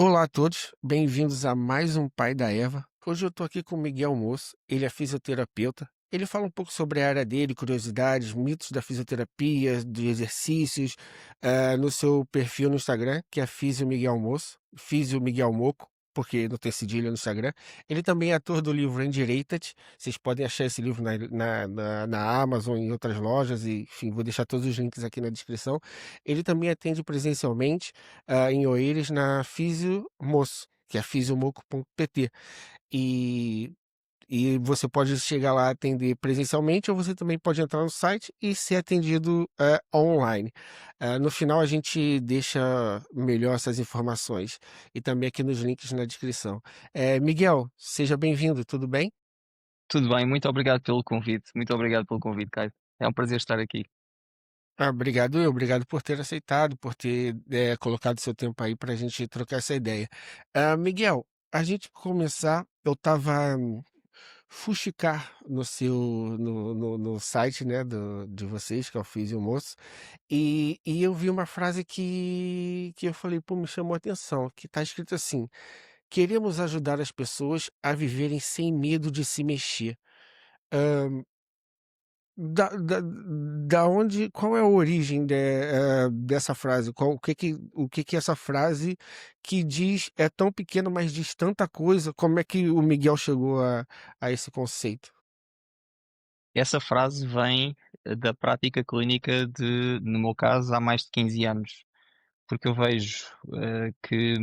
Olá a todos, bem-vindos a mais um Pai da Eva. Hoje eu estou aqui com o Miguel Moço, ele é fisioterapeuta. Ele fala um pouco sobre a área dele, curiosidades, mitos da fisioterapia, de exercícios, no seu perfil no Instagram, que é Físio Miguel Moço, Físio Miguel Moco, porque não tem cedilha no Instagram. Ele também é ator do livro Endireita-te. Vocês podem achar esse livro na Amazon e em outras lojas, e enfim, vou deixar todos os links aqui na descrição. Ele também atende presencialmente em Oeiras, na Físio Moço, que é fisiomoco.pt. E, e você pode chegar lá atender presencialmente, ou você também pode entrar no site e ser atendido online. No final, a gente deixa melhor essas informações e também aqui nos links na descrição. Miguel, seja bem-vindo, tudo bem? Tudo bem, muito obrigado pelo convite. Muito obrigado pelo convite, Caio. É um prazer estar aqui. Obrigado por ter aceitado, por ter colocado seu tempo aí para a gente trocar essa ideia. Miguel, a gente começar, eu estava fuxicar no site, né, de vocês, que eu fiz o moço, e eu vi uma frase que eu falei, pô, me chamou a atenção, que está escrito assim: queremos ajudar as pessoas a viverem sem medo de se mexer. Da da da onde qual é a origem dessa frase? O que que essa frase que diz é tão pequeno, mas diz tanta coisa, como é que o Miguel chegou a esse conceito? Essa frase vem da prática clínica no meu caso, há mais de 15 anos, porque eu vejo que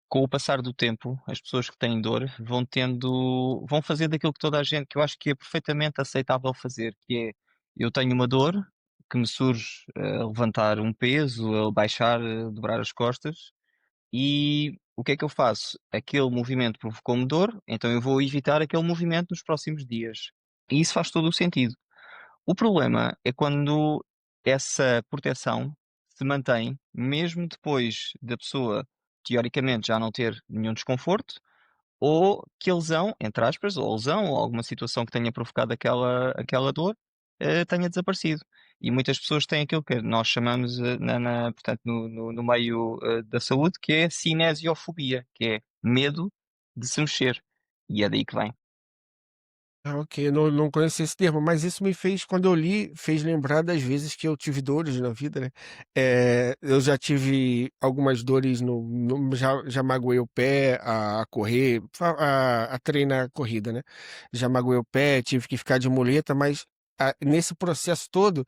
com o passar do tempo, as pessoas que têm dor vão fazer daquilo que toda a gente, que eu acho que é perfeitamente aceitável fazer, que é, eu tenho uma dor que me surge a levantar um peso, a baixar, a dobrar as costas. E o que é que eu faço? Aquele movimento provocou-me dor, então eu vou evitar aquele movimento nos próximos dias. E isso faz todo o sentido. O problema é quando essa proteção se mantém, mesmo depois da pessoa teoricamente já não ter nenhum desconforto, ou que a lesão, entre aspas, ou a lesão, ou alguma situação que tenha provocado aquela dor, tenha desaparecido. E muitas pessoas têm aquilo que nós chamamos, portanto, no meio, da saúde, que é cinesiofobia, que é medo de se mexer. E é daí que vem. Ok, eu não conhecia esse termo, mas isso me fez, quando eu li, fez lembrar das vezes que eu tive dores na vida, né? Eu já tive algumas dores já magoei o pé a correr, a treinar corrida, né? Já magoei o pé, tive que ficar de muleta, mas nesse processo todo,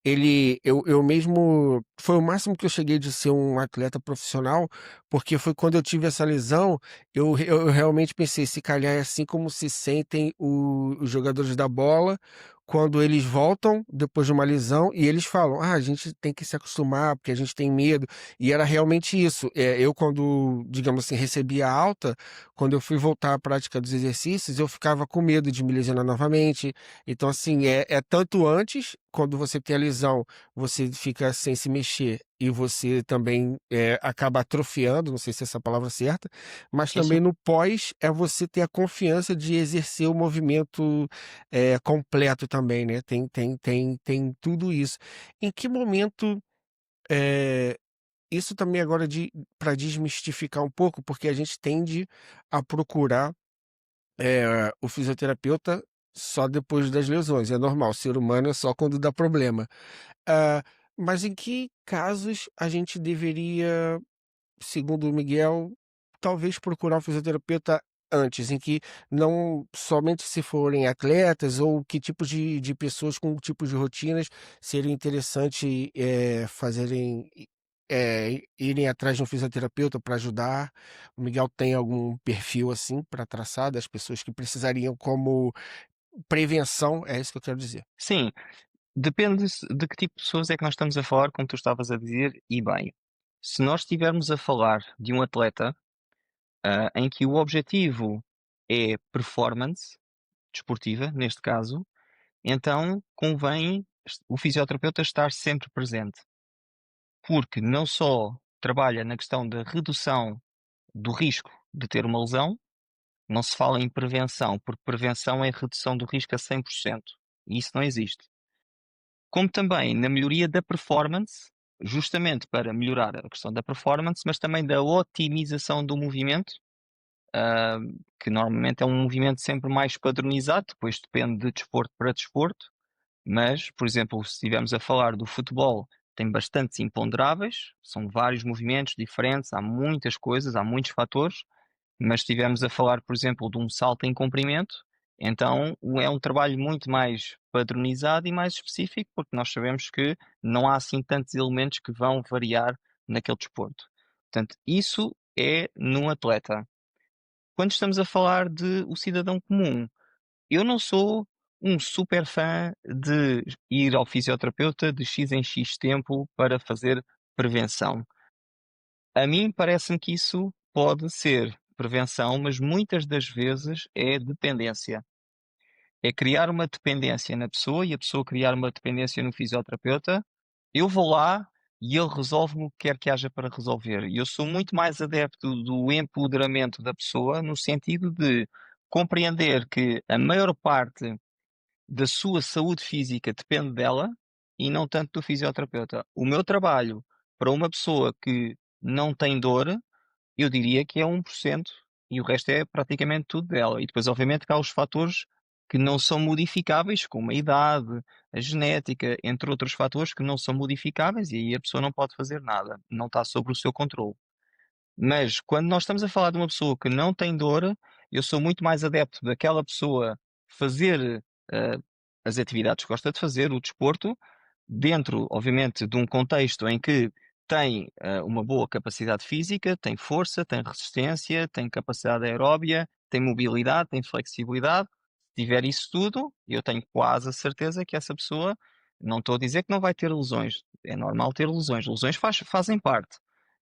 eu mesmo, foi o máximo que eu cheguei de ser um atleta profissional, porque foi quando eu tive essa lesão. Eu realmente pensei, se calhar é assim como se sentem os jogadores da bola quando eles voltam depois de uma lesão e eles falam: a gente tem que se acostumar porque a gente tem medo. E era realmente isso. Eu, quando, digamos assim, recebi a alta, quando eu fui voltar à prática dos exercícios, eu ficava com medo de me lesionar novamente. Então, assim, é tanto antes, quando você tem a lesão, você fica sem se mexer e você também acaba atrofiando, não sei se essa é a palavra certa, mas Sim, sim. também no pós é você ter a confiança de exercer o movimento completo também, né? Tem tudo isso. Em que momento é, isso também agora para desmistificar um pouco, porque a gente tende a procurar o fisioterapeuta só depois das lesões. É normal, ser humano é só quando dá problema. Ah, mas em que casos a gente deveria, segundo o Miguel, talvez procurar um fisioterapeuta antes, em que não somente se forem atletas, ou que tipos de pessoas com tipos de rotinas seria interessante irem atrás de um fisioterapeuta para ajudar. O Miguel tem algum perfil assim para traçar das pessoas que precisariam como prevenção, é isso que eu quero dizer. Sim, depende de que tipo de pessoas é que nós estamos a falar, como tu estavas a dizer, e bem. Se nós estivermos a falar de um atleta, em que o objetivo é performance desportiva, neste caso, então convém o fisioterapeuta estar sempre presente, porque não só trabalha na questão da redução do risco de ter uma lesão, não se fala em prevenção, porque prevenção é redução do risco a 100%, e isso não existe. Como também na melhoria da performance, justamente para melhorar a questão da performance, mas também da otimização do movimento, ah, que normalmente é um movimento sempre mais padronizado, depois depende de desporto para desporto, mas, por exemplo, se estivermos a falar do futebol, tem bastantes imponderáveis, são vários movimentos diferentes, há muitas coisas, há muitos fatores, mas se estivermos a falar, por exemplo, de um salto em comprimento, então é um trabalho muito mais padronizado e mais específico, porque nós sabemos que não há assim tantos elementos que vão variar naquele desporto. Portanto, isso é num atleta. Quando estamos a falar de o cidadão comum, eu não sou um super fã de ir ao fisioterapeuta de X em X tempo para fazer prevenção. A mim parece-me que isso pode ser prevenção, mas muitas das vezes é dependência. É criar uma dependência na pessoa e a pessoa criar uma dependência no fisioterapeuta. Eu vou lá e ele resolve-me o que quer que haja para resolver. E eu sou muito mais adepto do empoderamento da pessoa, no sentido de compreender que a maior parte da sua saúde física depende dela e não tanto do fisioterapeuta. O meu trabalho para uma pessoa que não tem dor, eu diria que é 1% e o resto é praticamente tudo dela. E depois, obviamente, que há os fatores que não são modificáveis, como a idade, a genética, entre outros fatores que não são modificáveis, e aí a pessoa não pode fazer nada, não está sob o seu controle. Mas quando nós estamos a falar de uma pessoa que não tem dor, eu sou muito mais adepto daquela pessoa fazer as atividades que gosta de fazer, o desporto, dentro, obviamente, de um contexto em que tem uma boa capacidade física, tem força, tem resistência, tem capacidade aeróbia, tem mobilidade, tem flexibilidade. Se tiver isso tudo, eu tenho quase a certeza que essa pessoa, não estou a dizer que não vai ter lesões, é normal ter lesões, lesões fazem parte.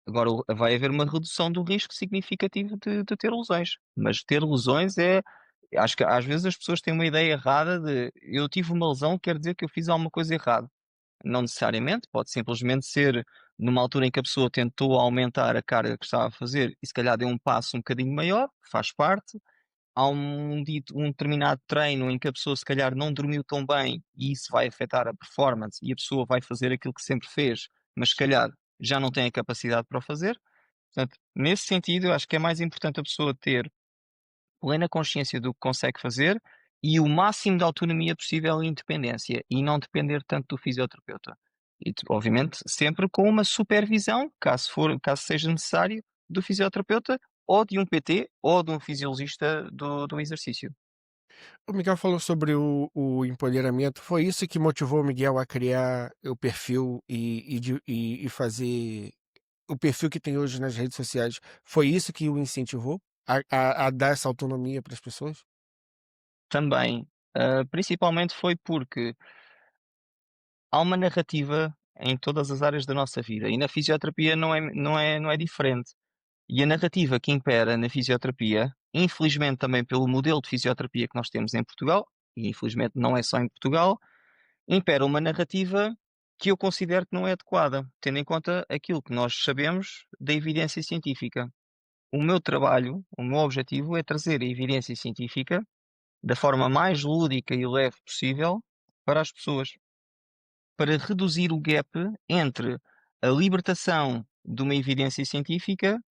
Agora, vai haver uma redução do risco significativo de ter lesões. Mas ter lesões é. Acho que às vezes as pessoas têm uma ideia errada de eu tive uma lesão, quer dizer que eu fiz alguma coisa errada. Não necessariamente, pode simplesmente ser numa altura em que a pessoa tentou aumentar a carga que estava a fazer e se calhar deu um passo um bocadinho maior, faz parte. Há um determinado treino em que a pessoa se calhar não dormiu tão bem e isso vai afetar a performance e a pessoa vai fazer aquilo que sempre fez, mas se calhar já não tem a capacidade para o fazer. Portanto, nesse sentido, eu acho que é mais importante a pessoa ter plena consciência do que consegue fazer e o máximo de autonomia possível e independência e não depender tanto do fisioterapeuta. E, obviamente, sempre com uma supervisão, caso seja necessário, do fisioterapeuta ou de um PT ou de um fisiologista do exercício. O Miguel falou sobre o empoderamento. Foi isso que motivou o Miguel a criar o perfil e fazer o perfil que tem hoje nas redes sociais? Foi isso que o incentivou a dar essa autonomia para as pessoas? Também, principalmente foi porque há uma narrativa em todas as áreas da nossa vida e na fisioterapia não é diferente. E a narrativa que impera na fisioterapia, infelizmente também pelo modelo de fisioterapia que nós temos em Portugal, e infelizmente não é só em Portugal, impera uma narrativa que eu considero que não é adequada, tendo em conta aquilo que nós sabemos da evidência científica. O meu trabalho, o meu objetivo é trazer a evidência científica da forma mais lúdica e leve possível para as pessoas, para reduzir o gap entre a libertação de uma evidência científica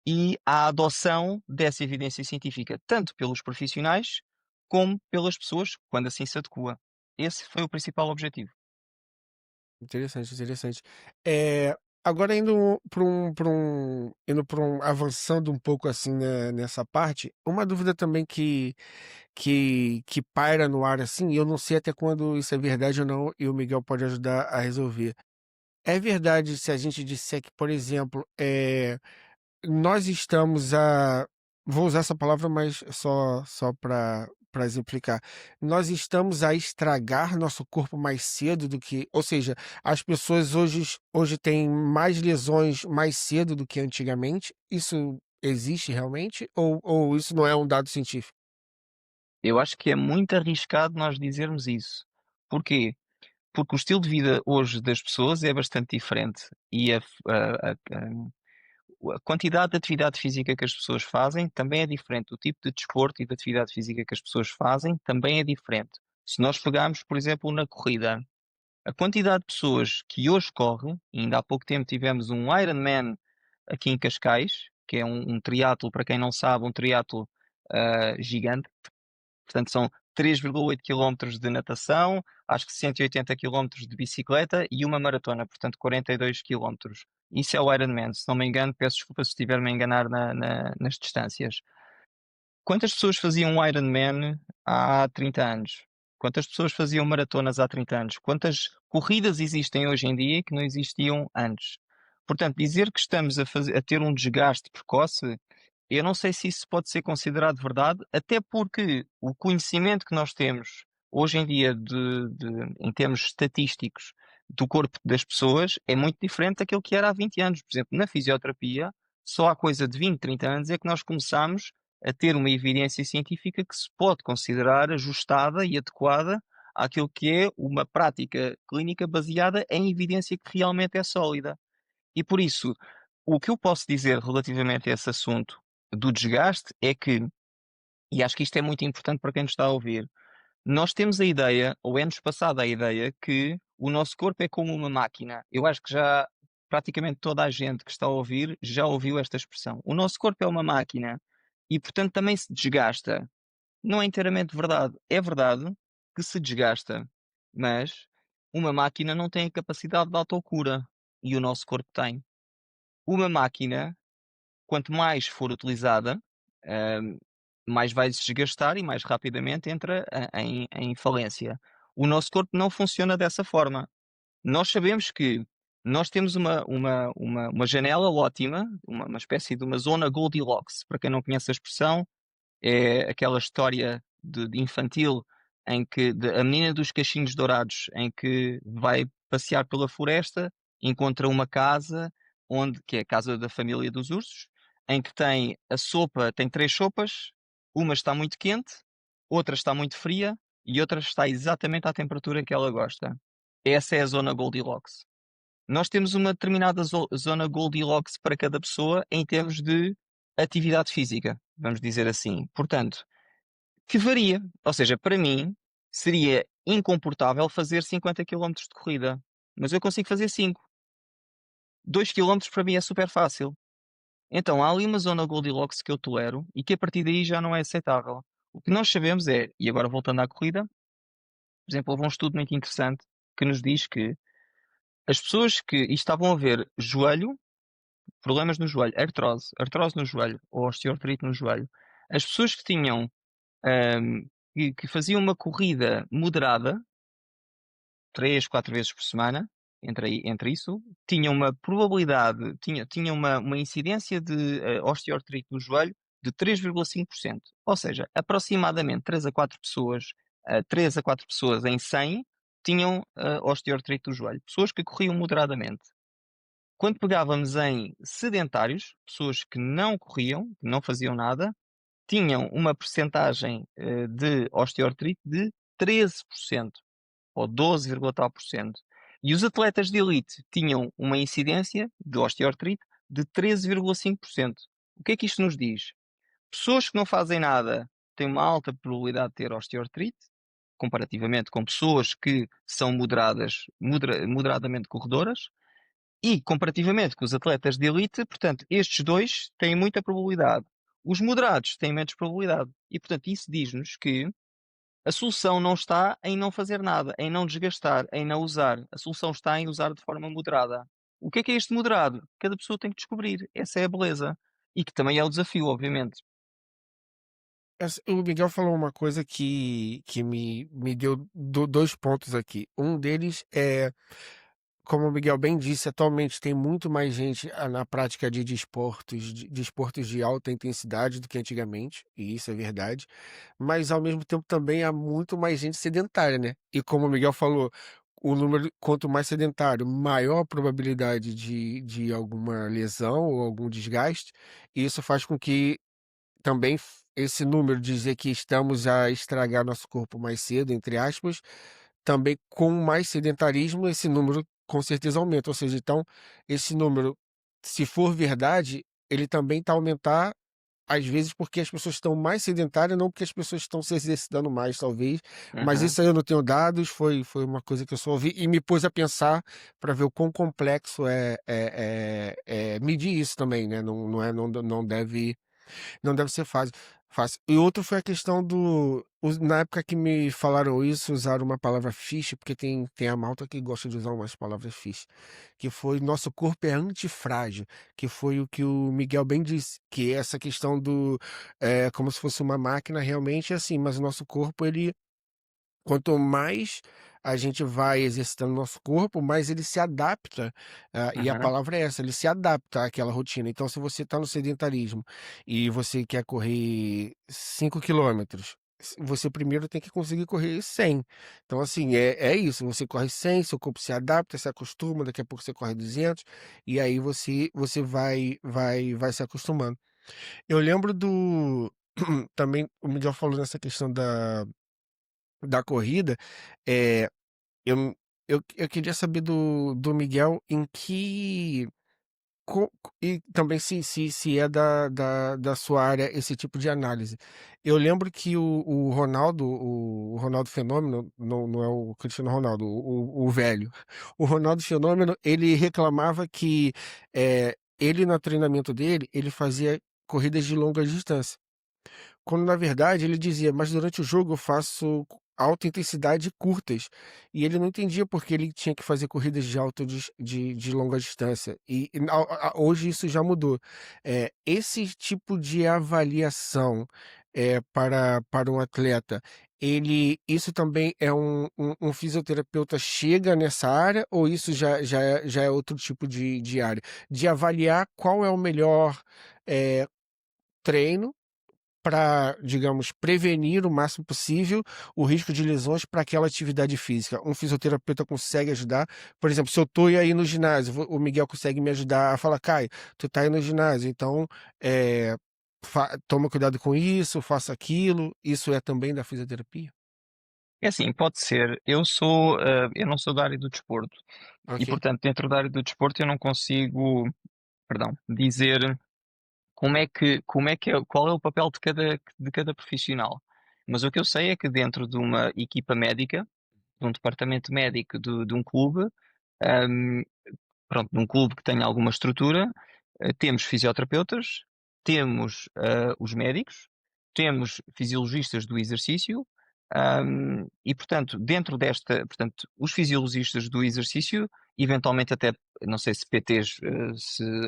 e a adoção dessa evidência científica, tanto pelos profissionais como pelas pessoas, quando assim se adequa. Esse foi o principal objetivo. Interessante, interessante. Agora indo avançando um pouco assim, né, nessa parte, uma dúvida também que paira no ar assim, e eu não sei até quando isso é verdade ou não, e o Miguel pode ajudar a resolver. É verdade se a gente disser que, por exemplo, nós estamos a vou usar essa palavra, mas só para exemplificar. Nós estamos a estragar nosso corpo mais cedo do que, ou seja, as pessoas hoje têm mais lesões mais cedo do que antigamente. Isso existe realmente ou isso não é um dado científico? Eu acho que é muito arriscado nós dizermos isso. Porquê? Porque o estilo de vida hoje das pessoas é bastante diferente e a quantidade de atividade física que as pessoas fazem também é diferente. O tipo de desporto e de atividade física que as pessoas fazem também é diferente. Se nós pegarmos, por exemplo, na corrida, A quantidade de pessoas que hoje corre, e ainda há pouco tempo tivemos um Ironman aqui em Cascais, que é um triatlo, para quem não sabe, um triatlo gigante. Portanto, são 3,8 quilómetros de natação, acho que 180 quilómetros de bicicleta e uma maratona, portanto 42 quilómetros. Isso é o Ironman, se não me engano, peço desculpa se estiver-me a enganar nas distâncias. Quantas pessoas faziam um Ironman há 30 anos? Quantas pessoas faziam maratonas há 30 anos? Quantas corridas existem hoje em dia que não existiam antes? Portanto, dizer que estamos a ter um desgaste precoce, eu não sei se isso pode ser considerado verdade, até porque o conhecimento que nós temos hoje em dia em termos estatísticos do corpo das pessoas é muito diferente daquilo que era há 20 anos. Por exemplo, na fisioterapia, só há coisa de 20, 30 anos é que nós começamos a ter uma evidência científica que se pode considerar ajustada e adequada àquilo que é uma prática clínica baseada em evidência que realmente é sólida. E por isso, o que eu posso dizer relativamente a esse assunto do desgaste é que, e acho que isto é muito importante para quem nos está a ouvir, nós temos a ideia, ou é-nos passada a ideia, que o nosso corpo é como uma máquina. Eu acho que já praticamente toda a gente que está a ouvir já ouviu esta expressão. O nosso corpo é uma máquina e, portanto, também se desgasta. Não é inteiramente verdade. É verdade que se desgasta, mas uma máquina não tem a capacidade de autocura e o nosso corpo tem. Uma máquina, quanto mais for utilizada, hum, mais vai se desgastar e mais rapidamente entra em falência. O nosso corpo não funciona dessa forma. Nós sabemos que nós temos uma janela ótima, uma espécie de uma zona Goldilocks. Para quem não conhece a expressão, é aquela história de infantil em que a menina dos cachinhos dourados, em que vai passear pela floresta, encontra uma casa onde que é a casa da família dos ursos, em que tem a sopa, tem três sopas, uma está muito quente, outra está muito fria e outra está exatamente à temperatura que ela gosta. Essa é a zona Goldilocks. Nós temos uma determinada zona Goldilocks para cada pessoa em termos de atividade física, vamos dizer assim. Portanto, que varia. Ou seja, para mim, seria incomportável fazer 50 quilómetros de corrida, mas eu consigo fazer 5. 2 quilómetros para mim é super fácil. Então, há ali uma zona Goldilocks que eu tolero e que a partir daí já não é aceitável. O que nós sabemos é, e agora voltando à corrida, por exemplo, houve um estudo muito interessante que nos diz que as pessoas que e estavam a ver joelho, problemas no joelho, artrose no joelho ou osteoartrite no joelho, as pessoas que tinham, que faziam uma corrida moderada, 3 4 vezes por semana, entre isso, tinham uma probabilidade, tinham uma incidência de osteoartrite no joelho de 3,5%. Ou seja, aproximadamente 3 a 4 pessoas em 100 tinham osteoartrite do joelho. Pessoas que corriam moderadamente. Quando pegávamos em sedentários, pessoas que não corriam, que não faziam nada, tinham uma percentagem de osteoartrite de 13% ou 12, tal por cento. E os atletas de elite tinham uma incidência de osteoartrite de 13,5%. O que é que isto nos diz? Pessoas que não fazem nada têm uma alta probabilidade de ter osteoartrite, comparativamente com pessoas que são moderadamente corredoras, e comparativamente com os atletas de elite, portanto, estes dois têm muita probabilidade. Os moderados têm menos probabilidade. E, portanto, isso diz-nos que a solução não está em não fazer nada, em não desgastar, em não usar. A solução está em usar de forma moderada. O que é este moderado? Cada pessoa tem que descobrir. Essa é a beleza. E que também é o desafio, obviamente. O Miguel falou uma coisa que me deu dois pontos aqui. Um deles é, como o Miguel bem disse, atualmente tem muito mais gente na prática de desportos de alta intensidade do que antigamente, e isso é verdade, mas ao mesmo tempo também há muito mais gente sedentária, né? E como o Miguel falou, o número, quanto mais sedentário, maior a probabilidade de alguma lesão ou algum desgaste, e isso faz com que também esse número dizer que estamos a estragar nosso corpo mais cedo, entre aspas, também com mais sedentarismo, esse número com certeza aumenta. Ou seja, então, esse número, se for verdade, ele também está a aumentar às vezes porque as pessoas estão mais sedentárias, não porque as pessoas estão se exercitando mais, talvez. Mas Uhum. isso aí eu não tenho dados, foi uma coisa que eu só ouvi e me pôs a pensar para ver o quão complexo é medir isso também, né? Não deve ser fácil. E outro foi a questão na época que me falaram isso, usaram uma palavra fiche, porque tem a malta que gosta de usar umas palavras fiche, que foi nosso corpo é antifrágil, que foi o que o Miguel bem disse, que é essa questão como se fosse uma máquina realmente assim, mas o nosso corpo, ele quanto mais a gente vai exercitando o nosso corpo, mais ele se adapta, e a Uhum. palavra é essa, ele se adapta àquela rotina. Então, se você está no sedentarismo e você quer correr 5 quilômetros, você primeiro tem que conseguir correr 100. Então, assim, é isso. Você corre 100, seu corpo se adapta, se acostuma, daqui a pouco você corre 200, e aí você vai se acostumando. Eu lembro também, o Miguel falou nessa questão da corrida, é, eu, eu queria saber do Miguel em que. E também se é da sua área esse tipo de análise. Eu lembro que o Ronaldo Fenômeno, não é o Cristiano Ronaldo, o velho. O Ronaldo Fenômeno, ele reclamava que ele, no treinamento dele, ele fazia corridas de longa distância. Quando na verdade ele dizia, mas durante o jogo eu faço alta intensidade e curtas. E ele não entendia porque ele tinha que fazer corridas de longa distância. Hoje isso já mudou. Esse tipo de avaliação para um atleta, isso também é um fisioterapeuta chega nessa área ou isso já é outro tipo de área? De avaliar qual é o melhor eh, treino para, digamos, prevenir o máximo possível o risco de lesões para aquela atividade física. Um fisioterapeuta consegue ajudar. Por exemplo, se eu estou aí no ginásio, o Miguel consegue me ajudar a falar, Caio, tu tá aí no ginásio, então é, toma cuidado com isso, faça aquilo. Isso é também da fisioterapia? É assim, pode ser. Eu não sou da área do desporto e, Ok, portanto, dentro da área do desporto eu não consigo, perdão, dizer qual é o papel de cada profissional. Mas o que eu sei é que dentro de uma equipa médica, de um departamento médico de um clube, hum, pronto, num clube que tenha alguma estrutura, temos fisioterapeutas, temos os médicos, temos fisiologistas do exercício, e portanto, portanto, os fisiologistas do exercício, eventualmente até, não sei se PTs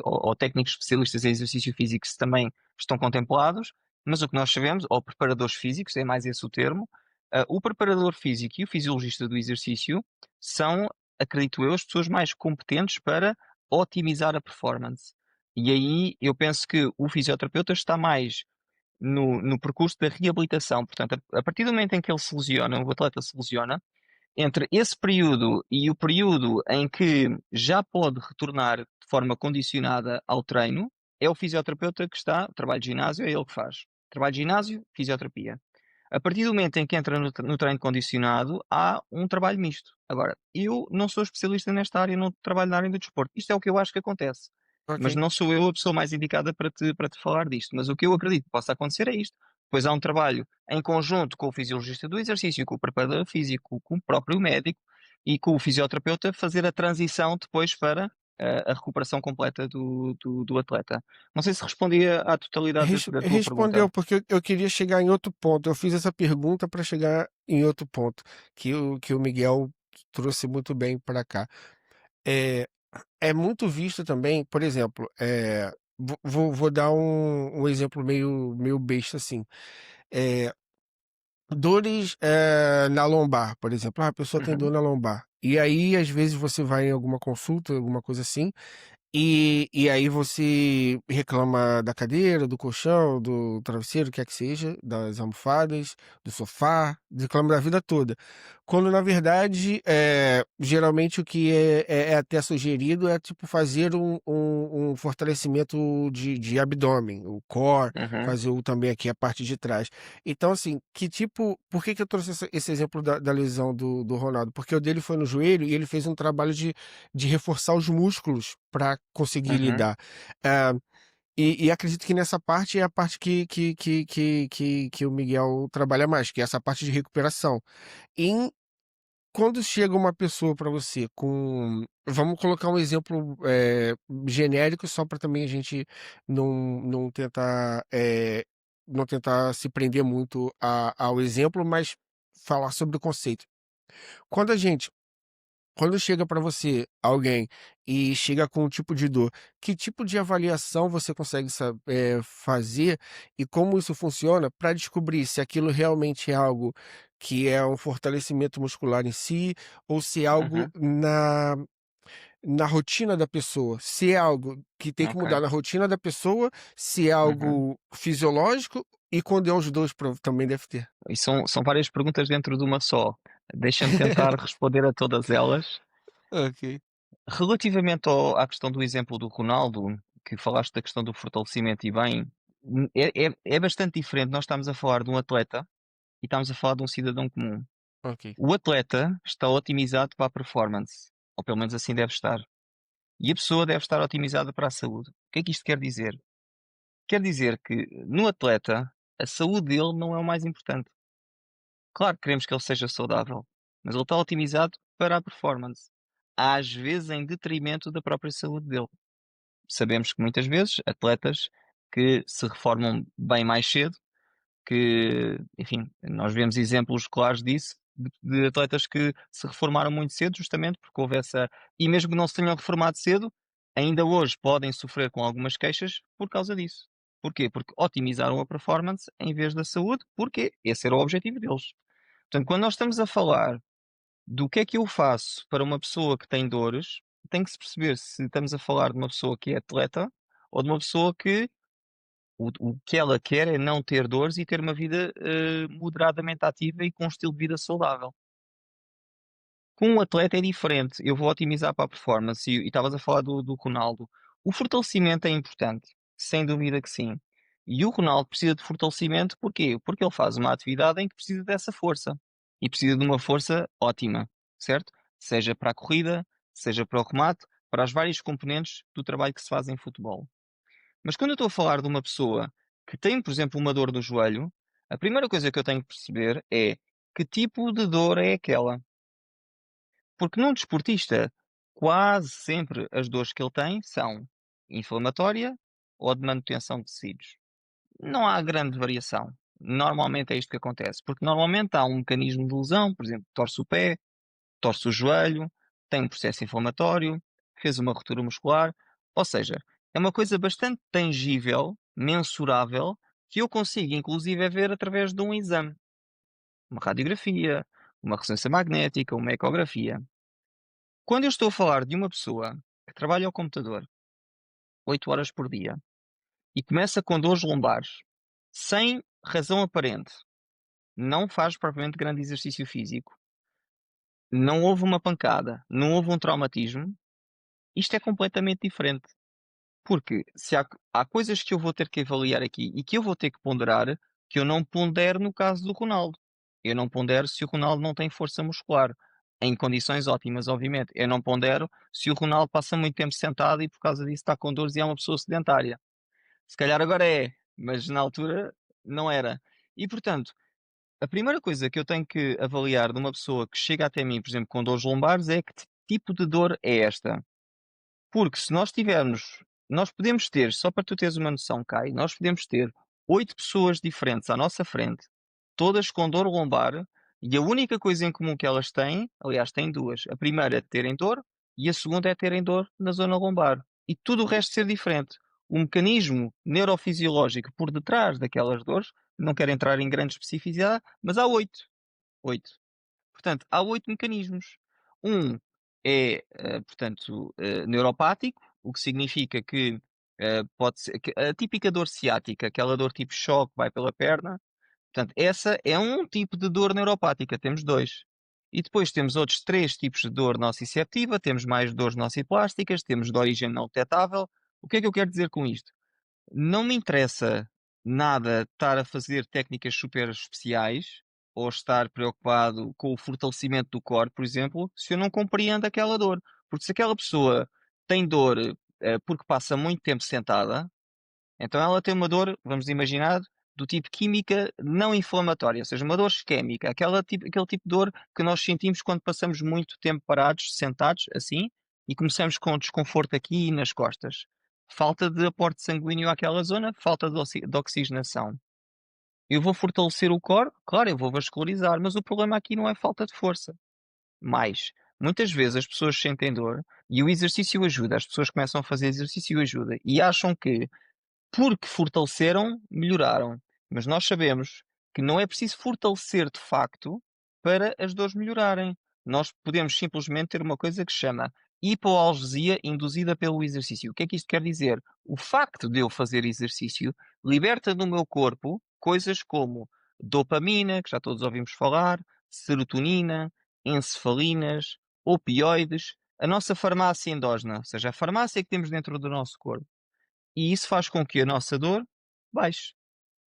ou técnicos especialistas em exercício físico se também estão contemplados, mas o que nós sabemos, ou preparadores físicos, é mais esse o termo, o preparador físico e o fisiologista do exercício são, acredito eu, as pessoas mais competentes para otimizar a performance. E aí eu penso que o fisioterapeuta está mais no percurso da reabilitação. Portanto, a partir do momento em que ele se lesiona, o atleta se lesiona, entre esse período e o período em que já pode retornar de forma condicionada ao treino, é o fisioterapeuta que está, trabalho de ginásio, é ele que faz. Trabalho de ginásio, fisioterapia. A partir do momento em que entra no treino condicionado, há um trabalho misto. Agora, eu não sou especialista nesta área, não trabalho na área do desporto. Isto é o que eu acho que acontece. Mas ok. não sou eu a pessoa mais indicada para te falar disto. Mas o que eu acredito que possa acontecer é isto. Depois há um trabalho em conjunto com o fisiologista do exercício, com o preparador físico, com o próprio médico e com o fisioterapeuta, fazer a transição depois para a recuperação completa do atleta. Não sei se respondia à totalidade da tua pergunta. Respondeu, porque eu queria chegar em outro ponto. Eu fiz essa pergunta para chegar em outro ponto, que o Miguel trouxe muito bem para cá. É, é muito visto também, por exemplo, vou dar um exemplo meio besta assim. É, dores na lombar, por exemplo. Ah, a pessoa tem Uhum, dor na lombar. E aí, às vezes, você vai em alguma consulta, alguma coisa assim, e aí você reclama da cadeira, do colchão, do travesseiro, o que é que seja, das almofadas, do sofá, reclama da vida toda. Quando na verdade, geralmente o que é até sugerido é tipo fazer um fortalecimento de abdômen, o core, uhum. fazer também aqui a parte de trás. Então, assim, por que eu trouxe esse exemplo da lesão do Ronaldo? Porque o dele foi no joelho e ele fez um trabalho de reforçar os músculos para conseguir Uhum. lidar. Ah, E acredito que nessa parte é a parte que o Miguel trabalha mais, que é essa parte de recuperação. Em Quando chega uma pessoa para você com, vamos colocar um exemplo genérico, só para também a gente não tentar não tentar se prender muito ao exemplo, mas falar sobre o conceito. Quando a gente Quando chega para você alguém e chega com um tipo de dor, que tipo de avaliação você consegue fazer e como isso funciona para descobrir se aquilo realmente é algo que é um fortalecimento muscular em si, ou se é algo Uhum, na rotina da pessoa? Se é algo que tem que ok. mudar na rotina da pessoa, se é Uhum. algo fisiológico, e quando é os dois, também deve ter. E são várias perguntas dentro de uma só. Deixa-me tentar responder a todas elas. Ok, Relativamente à questão do exemplo do Ronaldo, que falaste da questão do fortalecimento e bem, é bastante diferente. Nós estamos a falar de um atleta e estamos a falar de um cidadão comum. ok. O atleta está otimizado para a performance, ou pelo menos assim deve estar. E a pessoa deve estar otimizada para a saúde. O que é que isto quer dizer? Quer dizer que no atleta, a saúde dele não é o mais importante. Claro que queremos que ele seja saudável, mas ele está otimizado para a performance, às vezes em detrimento da própria saúde dele. Sabemos que muitas vezes atletas que se reformam bem mais cedo, que, enfim, nós vemos exemplos claros disso, de atletas que se reformaram muito cedo, justamente porque houve essa. E mesmo que não se tenham reformado cedo, ainda hoje podem sofrer com algumas queixas por causa disso. Porquê? Porque otimizaram a performance em vez da saúde, porque esse era o objetivo deles. Portanto, quando nós estamos a falar do que é que eu faço para uma pessoa que tem dores, tem que se perceber se estamos a falar de uma pessoa que é atleta ou de uma pessoa que o que ela quer é não ter dores e ter uma vida moderadamente ativa e com um estilo de vida saudável. Com um atleta é diferente, eu vou otimizar para a performance e estavas a falar do Ronaldo. O fortalecimento é importante, sem dúvida que sim. E o Ronaldo precisa de fortalecimento porquê? Porque ele faz uma atividade em que precisa dessa força. E precisa de uma força ótima, certo? Seja para a corrida, seja para o remate, para as várias componentes do trabalho que se faz em futebol. Mas quando eu estou a falar de uma pessoa que tem, por exemplo, uma dor no joelho, a primeira coisa que eu tenho que perceber é que tipo de dor é aquela. Porque num desportista, quase sempre as dores que ele tem são inflamatória ou de manutenção de tecidos. Não há grande variação. Normalmente é isto que acontece, porque normalmente há um mecanismo de lesão, por exemplo, torce o pé, torce o joelho, tem um processo inflamatório, fez uma ruptura muscular, ou seja, é uma coisa bastante tangível, mensurável, que eu consigo inclusive é ver através de um exame, uma radiografia, uma ressonância magnética, uma ecografia. Quando eu estou a falar de uma pessoa que trabalha ao computador 8 horas por dia e começa com dores lombares, sem razão aparente, não faz propriamente grande exercício físico, não houve uma pancada, não houve um traumatismo, isto é completamente diferente. Porque se há coisas que eu vou ter que avaliar aqui e que eu vou ter que ponderar, que eu não pondero no caso do Ronaldo. Eu não pondero se o Ronaldo não tem força muscular, em condições ótimas, obviamente. Eu não pondero se o Ronaldo passa muito tempo sentado e por causa disso está com dores e é uma pessoa sedentária. Se calhar agora é, mas na altura não era. E portanto, a primeira coisa que eu tenho que avaliar de uma pessoa que chega até mim, por exemplo, com dores lombares, é que tipo de dor é esta. Porque se nós tivermos, nós podemos ter, só para tu teres uma noção, Kai, nós podemos ter 8 pessoas diferentes à nossa frente, todas com dor lombar, e a única coisa em comum que elas têm, aliás, têm duas. A primeira é terem dor e a segunda é terem dor na zona lombar. E tudo o resto ser diferente. O mecanismo neurofisiológico por detrás daquelas dores, não quero entrar em grande especificidade, mas há 8. 8. Portanto, há 8 mecanismos. Um é, portanto, neuropático, o que significa que pode ser a típica dor ciática, aquela dor tipo choque, vai pela perna. Portanto, essa é um tipo de dor neuropática, temos dois. E depois temos outros três tipos de dor nociceptiva, temos mais dores nociplásticas, temos de origem não detectável. O que é que eu quero dizer com isto? Não me interessa nada estar a fazer técnicas super especiais ou estar preocupado com o fortalecimento do core, por exemplo, se eu não compreendo aquela dor. Porque se aquela pessoa tem dor porque passa muito tempo sentada, Então ela tem uma dor, vamos imaginar, do tipo química não inflamatória, ou seja, uma dor isquémica, aquele tipo de dor que nós sentimos quando passamos muito tempo parados, sentados, assim, e começamos com desconforto aqui e nas costas. Falta de aporte sanguíneo àquela zona, falta de oxigenação. Eu vou fortalecer o core, claro, eu vou vascularizar, mas o problema aqui não é falta de força. Mais, muitas vezes as pessoas sentem dor e o exercício ajuda, as pessoas começam a fazer exercício e ajuda e acham que porque fortaleceram, melhoraram. Mas nós sabemos que não é preciso fortalecer de facto para as dores melhorarem. Nós podemos simplesmente ter uma coisa que se chama hipoalgesia induzida pelo exercício. O que é que isto quer dizer? O facto de eu fazer exercício liberta no meu corpo coisas como dopamina, que já todos ouvimos falar, serotonina, encefalinas, opioides, a nossa farmácia endógena, ou seja, a farmácia que temos dentro do nosso corpo. E isso faz com que a nossa dor baixe.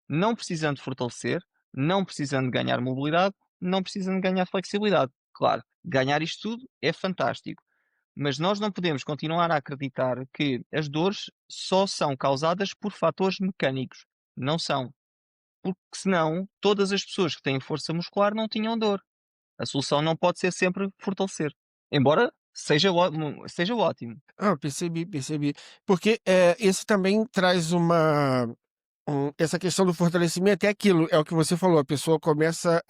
Não precisando fortalecer, não precisando ganhar mobilidade, não precisando ganhar flexibilidade. Claro, ganhar isto tudo é fantástico, mas nós não podemos continuar a acreditar que as dores só são causadas por fatores mecânicos. Não são. Porque senão todas as pessoas que têm força muscular não tinham dor. A solução não pode ser sempre fortalecer. Embora seja ótimo. Ah, percebi, percebi. Porque, esse também traz uma essa questão do fortalecimento é aquilo, é o que você falou, a pessoa começa,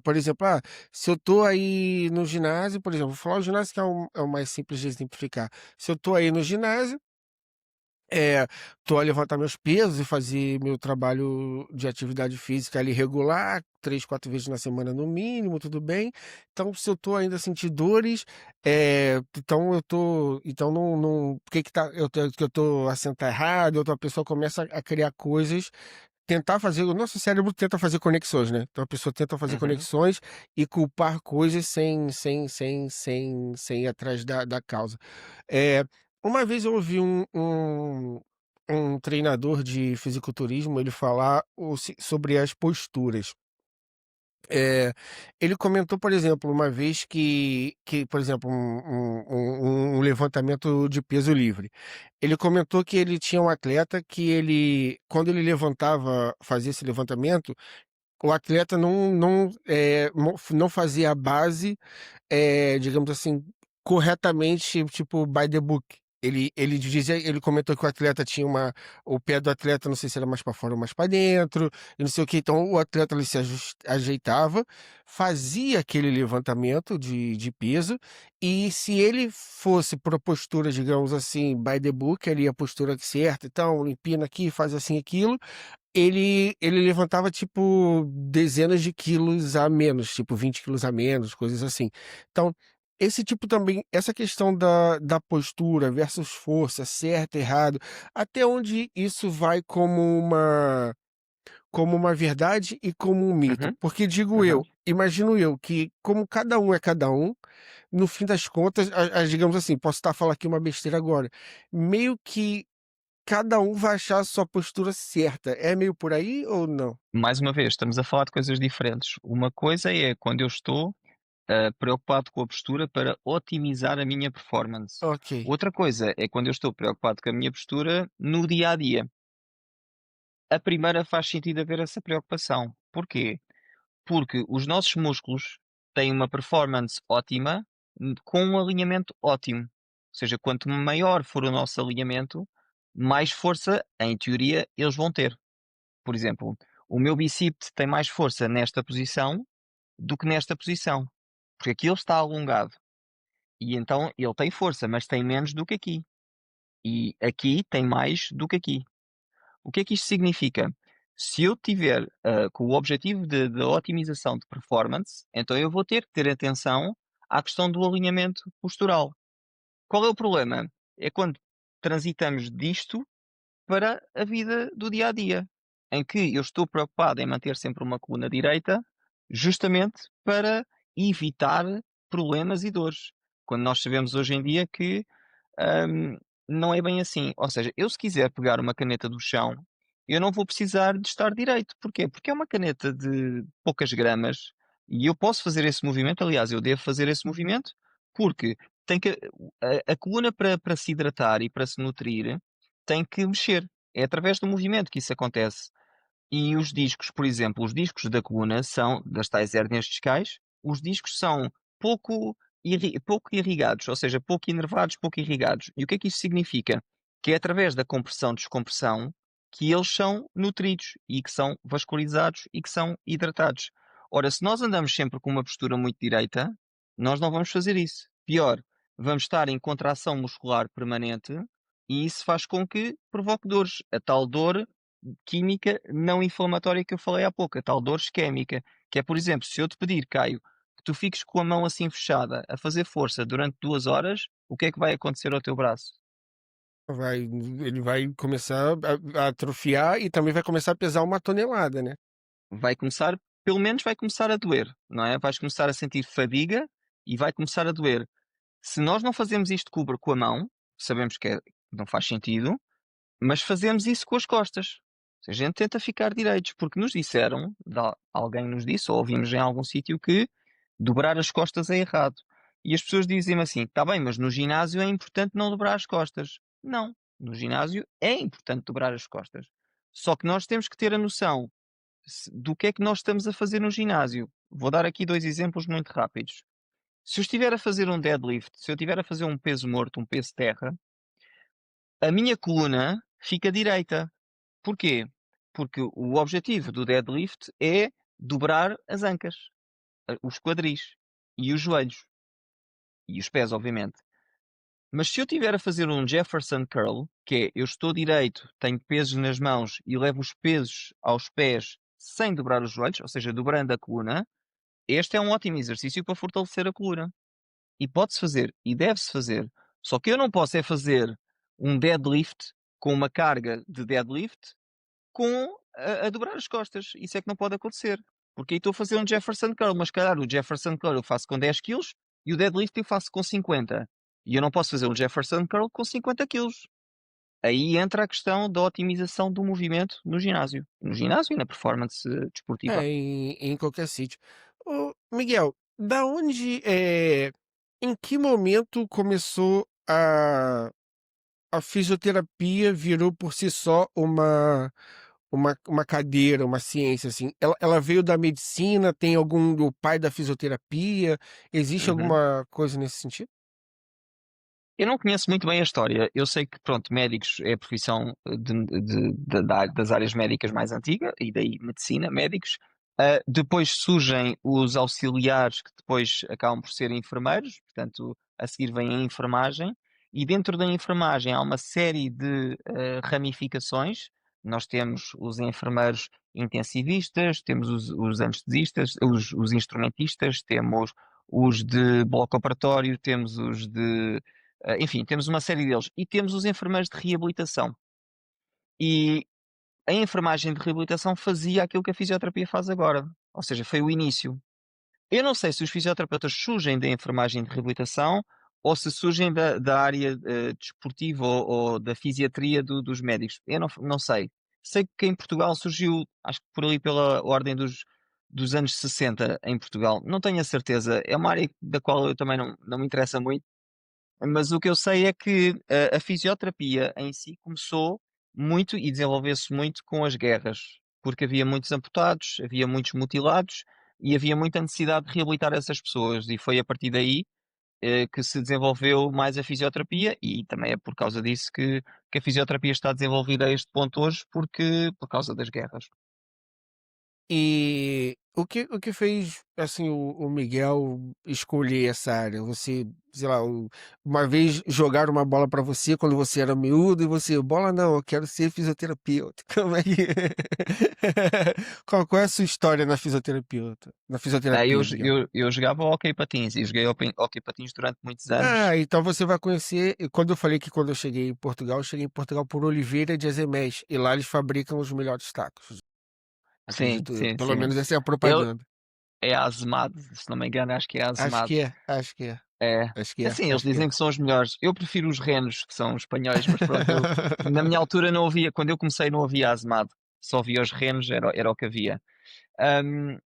por exemplo, se eu tô aí no ginásio, por exemplo, vou falar o ginásio que é o mais simples de exemplificar. Se eu tô aí no ginásio, é, tô a levantar meus pesos e fazer meu trabalho de atividade física ali regular, 3, 4 vezes na semana no mínimo, tudo bem. Então, se eu tô ainda a sentir dores, então então não, por que que que eu tô a sentar errado, outra pessoa começa a criar coisas, tentar fazer, o nosso cérebro tenta fazer conexões, né? Então a pessoa tenta fazer Uhum, conexões e culpar coisas sem ir atrás da causa. É, uma vez eu ouvi um treinador de fisiculturismo ele falar sobre as posturas. É, ele comentou, por exemplo, uma vez por exemplo, um levantamento de peso livre. Ele comentou que ele tinha um atleta que quando ele fazia esse levantamento, o atleta não fazia a base, digamos assim, corretamente, tipo, by the book. Ele comentou que o atleta tinha o pé do atleta, não sei se era mais para fora ou mais para dentro, e não sei o que. Então o atleta ele ajeitava, fazia aquele levantamento de peso, e se ele fosse por postura, digamos assim, by the book, ali a postura certa, então empina aqui, faz assim aquilo, ele levantava, tipo, dezenas de quilos a menos, tipo 20 quilos a menos, coisas assim. Então, esse tipo também, essa questão da postura versus força, certo, errado, até onde isso vai como uma verdade e como um mito? uhum, Porque digo uhum. imagino eu que como cada um é cada um, no fim das contas, digamos assim, posso estar falando aqui uma besteira agora, meio que cada um vai achar a sua postura certa. É meio por aí ou não? Mais uma vez, estamos a falar de coisas diferentes. Uma coisa é quando eu estou preocupado com a postura para otimizar a minha performance. Ok. Outra coisa é quando eu estou preocupado com a minha postura no dia a dia. A primeira faz sentido haver essa preocupação. Porquê? Porque os nossos músculos têm uma performance ótima com um alinhamento ótimo. Ou seja, quanto maior for o nosso alinhamento, mais força, em teoria, eles vão ter. Por exemplo, o meu bíceps tem mais força nesta posição do que nesta posição, porque aqui ele está alongado e então ele tem força, mas tem menos do que aqui. E aqui tem mais do que aqui. O que é que isto significa? Se eu tiver com o objetivo de otimização de performance, então eu vou ter que ter atenção à questão do alinhamento postural. Qual é o problema? É quando transitamos disto para a vida do dia a dia, em que eu estou preocupado em manter sempre uma coluna direita, justamente para evitar problemas e dores. Quando nós sabemos hoje em dia que hum, não é bem assim. Ou seja, eu se quiser pegar uma caneta do chão, eu não vou precisar de estar direito. Porquê? Porque é uma caneta de poucas gramas e eu posso fazer esse movimento. Aliás, eu devo fazer esse movimento porque tem que, a coluna para se hidratar e para se nutrir tem que mexer. É através do movimento que isso acontece. E os discos, por exemplo, os discos da coluna são, das tais hérnias discais, os discos são pouco irrigados, ou seja, pouco inervados, pouco irrigados. E o que é que isso significa? Que é através da compressão-descompressão que eles são nutridos e que são vascularizados e que são hidratados. Ora, se nós andamos sempre com uma postura muito direita, nós não vamos fazer isso. Pior, vamos estar em contração muscular permanente e isso faz com que provoque dores. A tal dor química não inflamatória que eu falei há pouco, a tal dor isquémica, que é, por exemplo, se eu te pedir, Caio, que tu fiques com a mão assim fechada a fazer força durante 2 horas, o que é que vai acontecer ao teu braço? Ele vai começar a atrofiar e também vai começar a pesar 1 tonelada, né? Vai começar, pelo menos vai começar a doer, não é? Vais começar a sentir fadiga e vai começar a doer. Se nós não fazemos isto com a mão, sabemos que não faz sentido, mas fazemos isso com as costas. Se a gente tenta ficar direitos, porque nos disseram, alguém nos disse, ou ouvimos em algum sítio, que dobrar as costas é errado. E as pessoas dizem-me assim: está bem, mas no ginásio é importante não dobrar as costas. Não, no ginásio é importante dobrar as costas. Só que nós temos que ter a noção do que é que nós estamos a fazer no ginásio. Vou dar aqui 2 exemplos muito rápidos. Se eu estiver a fazer um deadlift, se eu estiver a fazer um peso morto, um peso terra, a minha coluna fica direita. Porquê? Porque o objetivo do deadlift é dobrar as ancas, os quadris e os joelhos e os pés, obviamente. Mas se eu estiver a fazer um Jefferson curl, que é eu estou direito, tenho pesos nas mãos e levo os pesos aos pés sem dobrar os joelhos, ou seja, dobrando a coluna, este é um ótimo exercício para fortalecer a coluna. E pode-se fazer, e deve-se fazer. Só que eu não posso é fazer um deadlift com uma carga de deadlift com a dobrar as costas. Isso é que não pode acontecer. Porque aí estou a fazer um Jefferson Curl, mas calhar o Jefferson Curl eu faço com 10 quilos e o deadlift eu faço com 50. E eu não posso fazer um Jefferson Curl com 50 quilos. Aí entra a questão da otimização do movimento no ginásio. No ginásio e na performance desportiva. Em qualquer sítio. Ô, Miguel, da onde, em que momento começou a fisioterapia virou por si só uma cadeira, uma ciência, assim? Ela veio da medicina? Tem algum o pai da fisioterapia? Existe Uhum. alguma coisa nesse sentido? Eu não conheço muito bem a história. Eu sei que, pronto, médicos é a profissão das áreas médicas mais antiga, e daí medicina, médicos. Depois surgem os auxiliares, que depois acabam por ser enfermeiros, portanto, a seguir vem a enfermagem, e dentro da enfermagem há uma série de ramificações. Nós temos os enfermeiros intensivistas, temos os anestesistas, os instrumentistas, temos os de bloco operatório, temos os de enfim, temos uma série deles. E temos os enfermeiros de reabilitação. E a enfermagem de reabilitação fazia aquilo que a fisioterapia faz agora. Ou seja, foi o início. Eu não sei se os fisioterapeutas surgem da enfermagem de reabilitação ou se surgem da área desportiva ou da fisiatria dos médicos. Eu não sei. Sei que em Portugal surgiu, acho que por ali pela ordem dos anos 60 em Portugal. Não tenho a certeza. É uma área da qual eu também não me interessa muito. Mas o que eu sei é que a fisioterapia em si começou muito e desenvolveu-se muito com as guerras, porque havia muitos amputados, havia muitos mutilados e havia muita necessidade de reabilitar essas pessoas. E foi a partir daí que se desenvolveu mais a fisioterapia, e também é por causa disso que a fisioterapia está desenvolvida a este ponto hoje, por causa das guerras. E o que fez, assim, o Miguel escolher essa área? Você, sei lá, uma vez jogaram uma bola pra você quando você era miúdo e você, bola não, eu quero ser fisioterapeuta. Como é que... Qual é a sua história na fisioterapeuta? Na Eu, fisioterapia, digamos. eu jogava hóquei patins e joguei hóquei patins durante muitos anos. Ah, então você vai conhecer. E quando eu falei que quando eu cheguei em Portugal por Oliveira de Azemés. E lá eles fabricam os melhores tacos. Sim, Acredito eu. sim, Pelo sim. menos essa é a Eu, propaganda. É a Azemado, se não me engano, acho que é a Acho Azemado. que é, acho que é, É. acho que é, Assim, eles acho que é. dizem que são os melhores. Eu prefiro os renos, que são espanhóis, mas pronto, eu na minha altura não havia, quando eu comecei não havia Azemado. Só havia os renos, era o que havia. Ahm,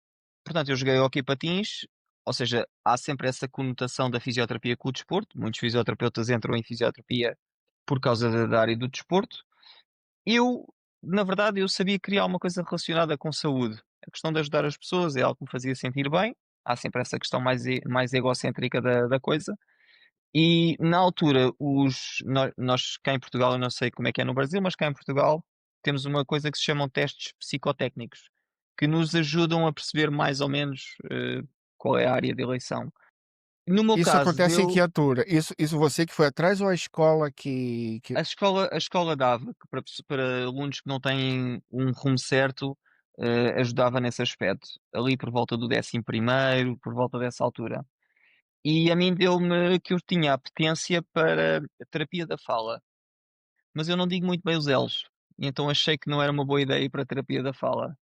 Portanto, eu joguei hóquei patins, ou seja, há sempre essa conotação da fisioterapia com o desporto. Muitos fisioterapeutas entram em fisioterapia por causa da área do desporto. Eu, na verdade, eu sabia criar uma coisa relacionada com saúde. A questão de ajudar as pessoas é algo que me fazia sentir bem. Há sempre essa questão mais egocêntrica da coisa. E na altura, nós cá em Portugal, eu não sei como é que é no Brasil, mas cá em Portugal temos uma coisa que se chamam testes psicotécnicos, que nos ajudam a perceber mais ou menos qual é a área de eleição. No meu Isso caso, acontece em que deu. altura? Isso você que foi atrás ou a escola que A escola dava, que para alunos que não têm um rumo certo, ajudava nesse aspecto, ali por volta do 11º, por volta dessa altura. E a mim deu-me que eu tinha apetência para a terapia da fala, mas eu não digo muito bem os L's, e então achei que não era uma boa ideia ir para a terapia da fala.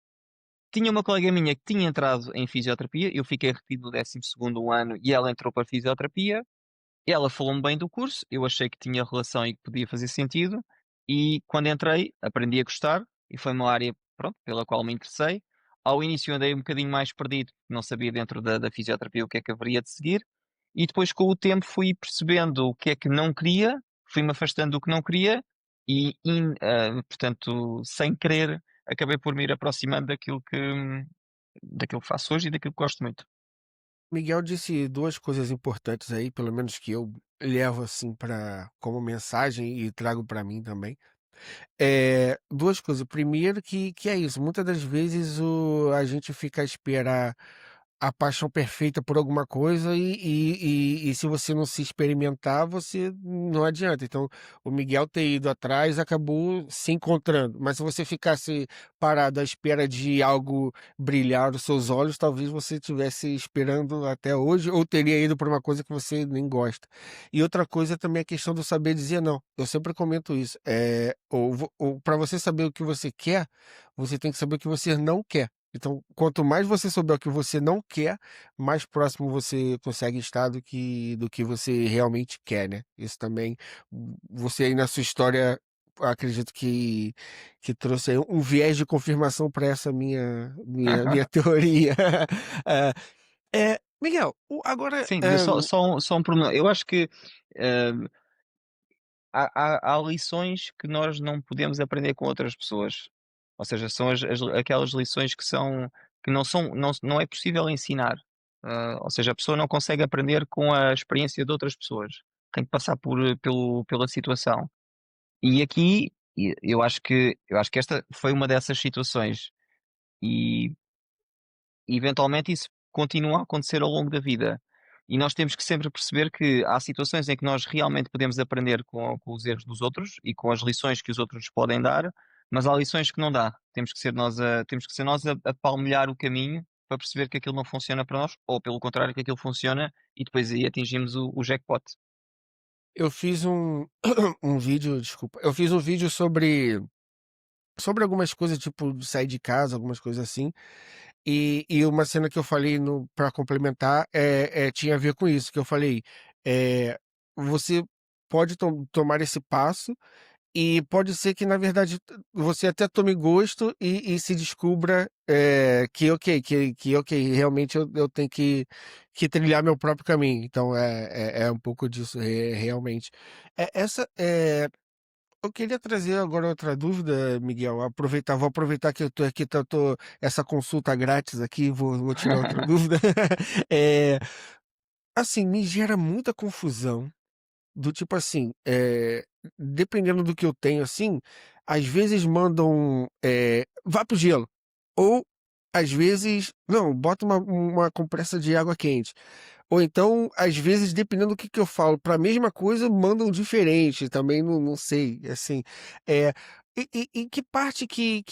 Tinha uma colega minha que tinha entrado em fisioterapia, eu fiquei retido no 12º ano e ela entrou para a fisioterapia. Ela falou-me bem do curso, eu achei que tinha relação e que podia fazer sentido, e quando entrei, aprendi a gostar, e foi uma área, pronto, pela qual me interessei. Ao início andei um bocadinho mais perdido, não sabia dentro da fisioterapia o que é que haveria de seguir, e depois com o tempo fui percebendo o que é que não queria, fui-me afastando do que não queria, portanto, sem querer, acabei por me ir aproximando daquilo que faço hoje e daquilo que gosto muito. Miguel disse 2 coisas importantes aí, pelo menos que eu levo, assim, para como mensagem e trago para mim também. 2 coisas. Primeiro que é isso, muitas das vezes a gente fica a esperar a paixão perfeita por alguma coisa e se você não se experimentar, você não adianta. Então, o Miguel ter ido atrás acabou se encontrando, mas se você ficasse parado à espera de algo brilhar os seus olhos, talvez você estivesse esperando até hoje ou teria ido para uma coisa que você nem gosta. E outra coisa também é a questão do saber dizer não. Eu sempre comento isso, ou para você saber o que você quer, você tem que saber o que você não quer. Então, quanto mais você souber o que você não quer, mais próximo você consegue estar do que você realmente quer, né? Isso também, você aí na sua história, acredito que trouxe aí um viés de confirmação para essa minha teoria. Miguel, agora, Sim, só um pormenor. Eu acho que eh, há lições que nós não podemos aprender com outras pessoas. Ou seja, são aquelas lições que não é possível ensinar. Ou seja, a pessoa não consegue aprender com a experiência de outras pessoas. Tem que passar pela situação. E aqui eu acho que esta foi uma dessas situações. E eventualmente isso continua a acontecer ao longo da vida. E nós temos que sempre perceber que há situações em que nós realmente podemos aprender com os erros dos outros e com as lições que os outros nos podem dar, mas há lições que não dá. Temos que ser nós a palmilhar o caminho para perceber que aquilo não funciona para nós, ou pelo contrário, que aquilo funciona e depois aí atingimos o jackpot. eu fiz um vídeo, desculpa, eu fiz um vídeo sobre algumas coisas, tipo, de sair de casa, algumas coisas assim. E uma cena que eu falei para complementar tinha a ver com isso, que eu falei, é, você pode tomar esse passo e pode ser que, na verdade, você até tome gosto e se descubra que, ok, que ok, realmente eu tenho que trilhar meu próprio caminho. Então, é um pouco disso, realmente. Essa eu queria trazer agora outra dúvida, Miguel. Vou aproveitar que eu tô aqui, tô essa consulta grátis aqui, vou tirar outra dúvida. É, assim, me gera muita confusão do tipo assim, dependendo do que eu tenho, assim, às vezes mandam, vá pro gelo, ou às vezes, não, bota uma compressa de água quente. Ou então, às vezes, dependendo do que eu falo, para a mesma coisa, mandam diferente, também não sei, assim, é, em que parte que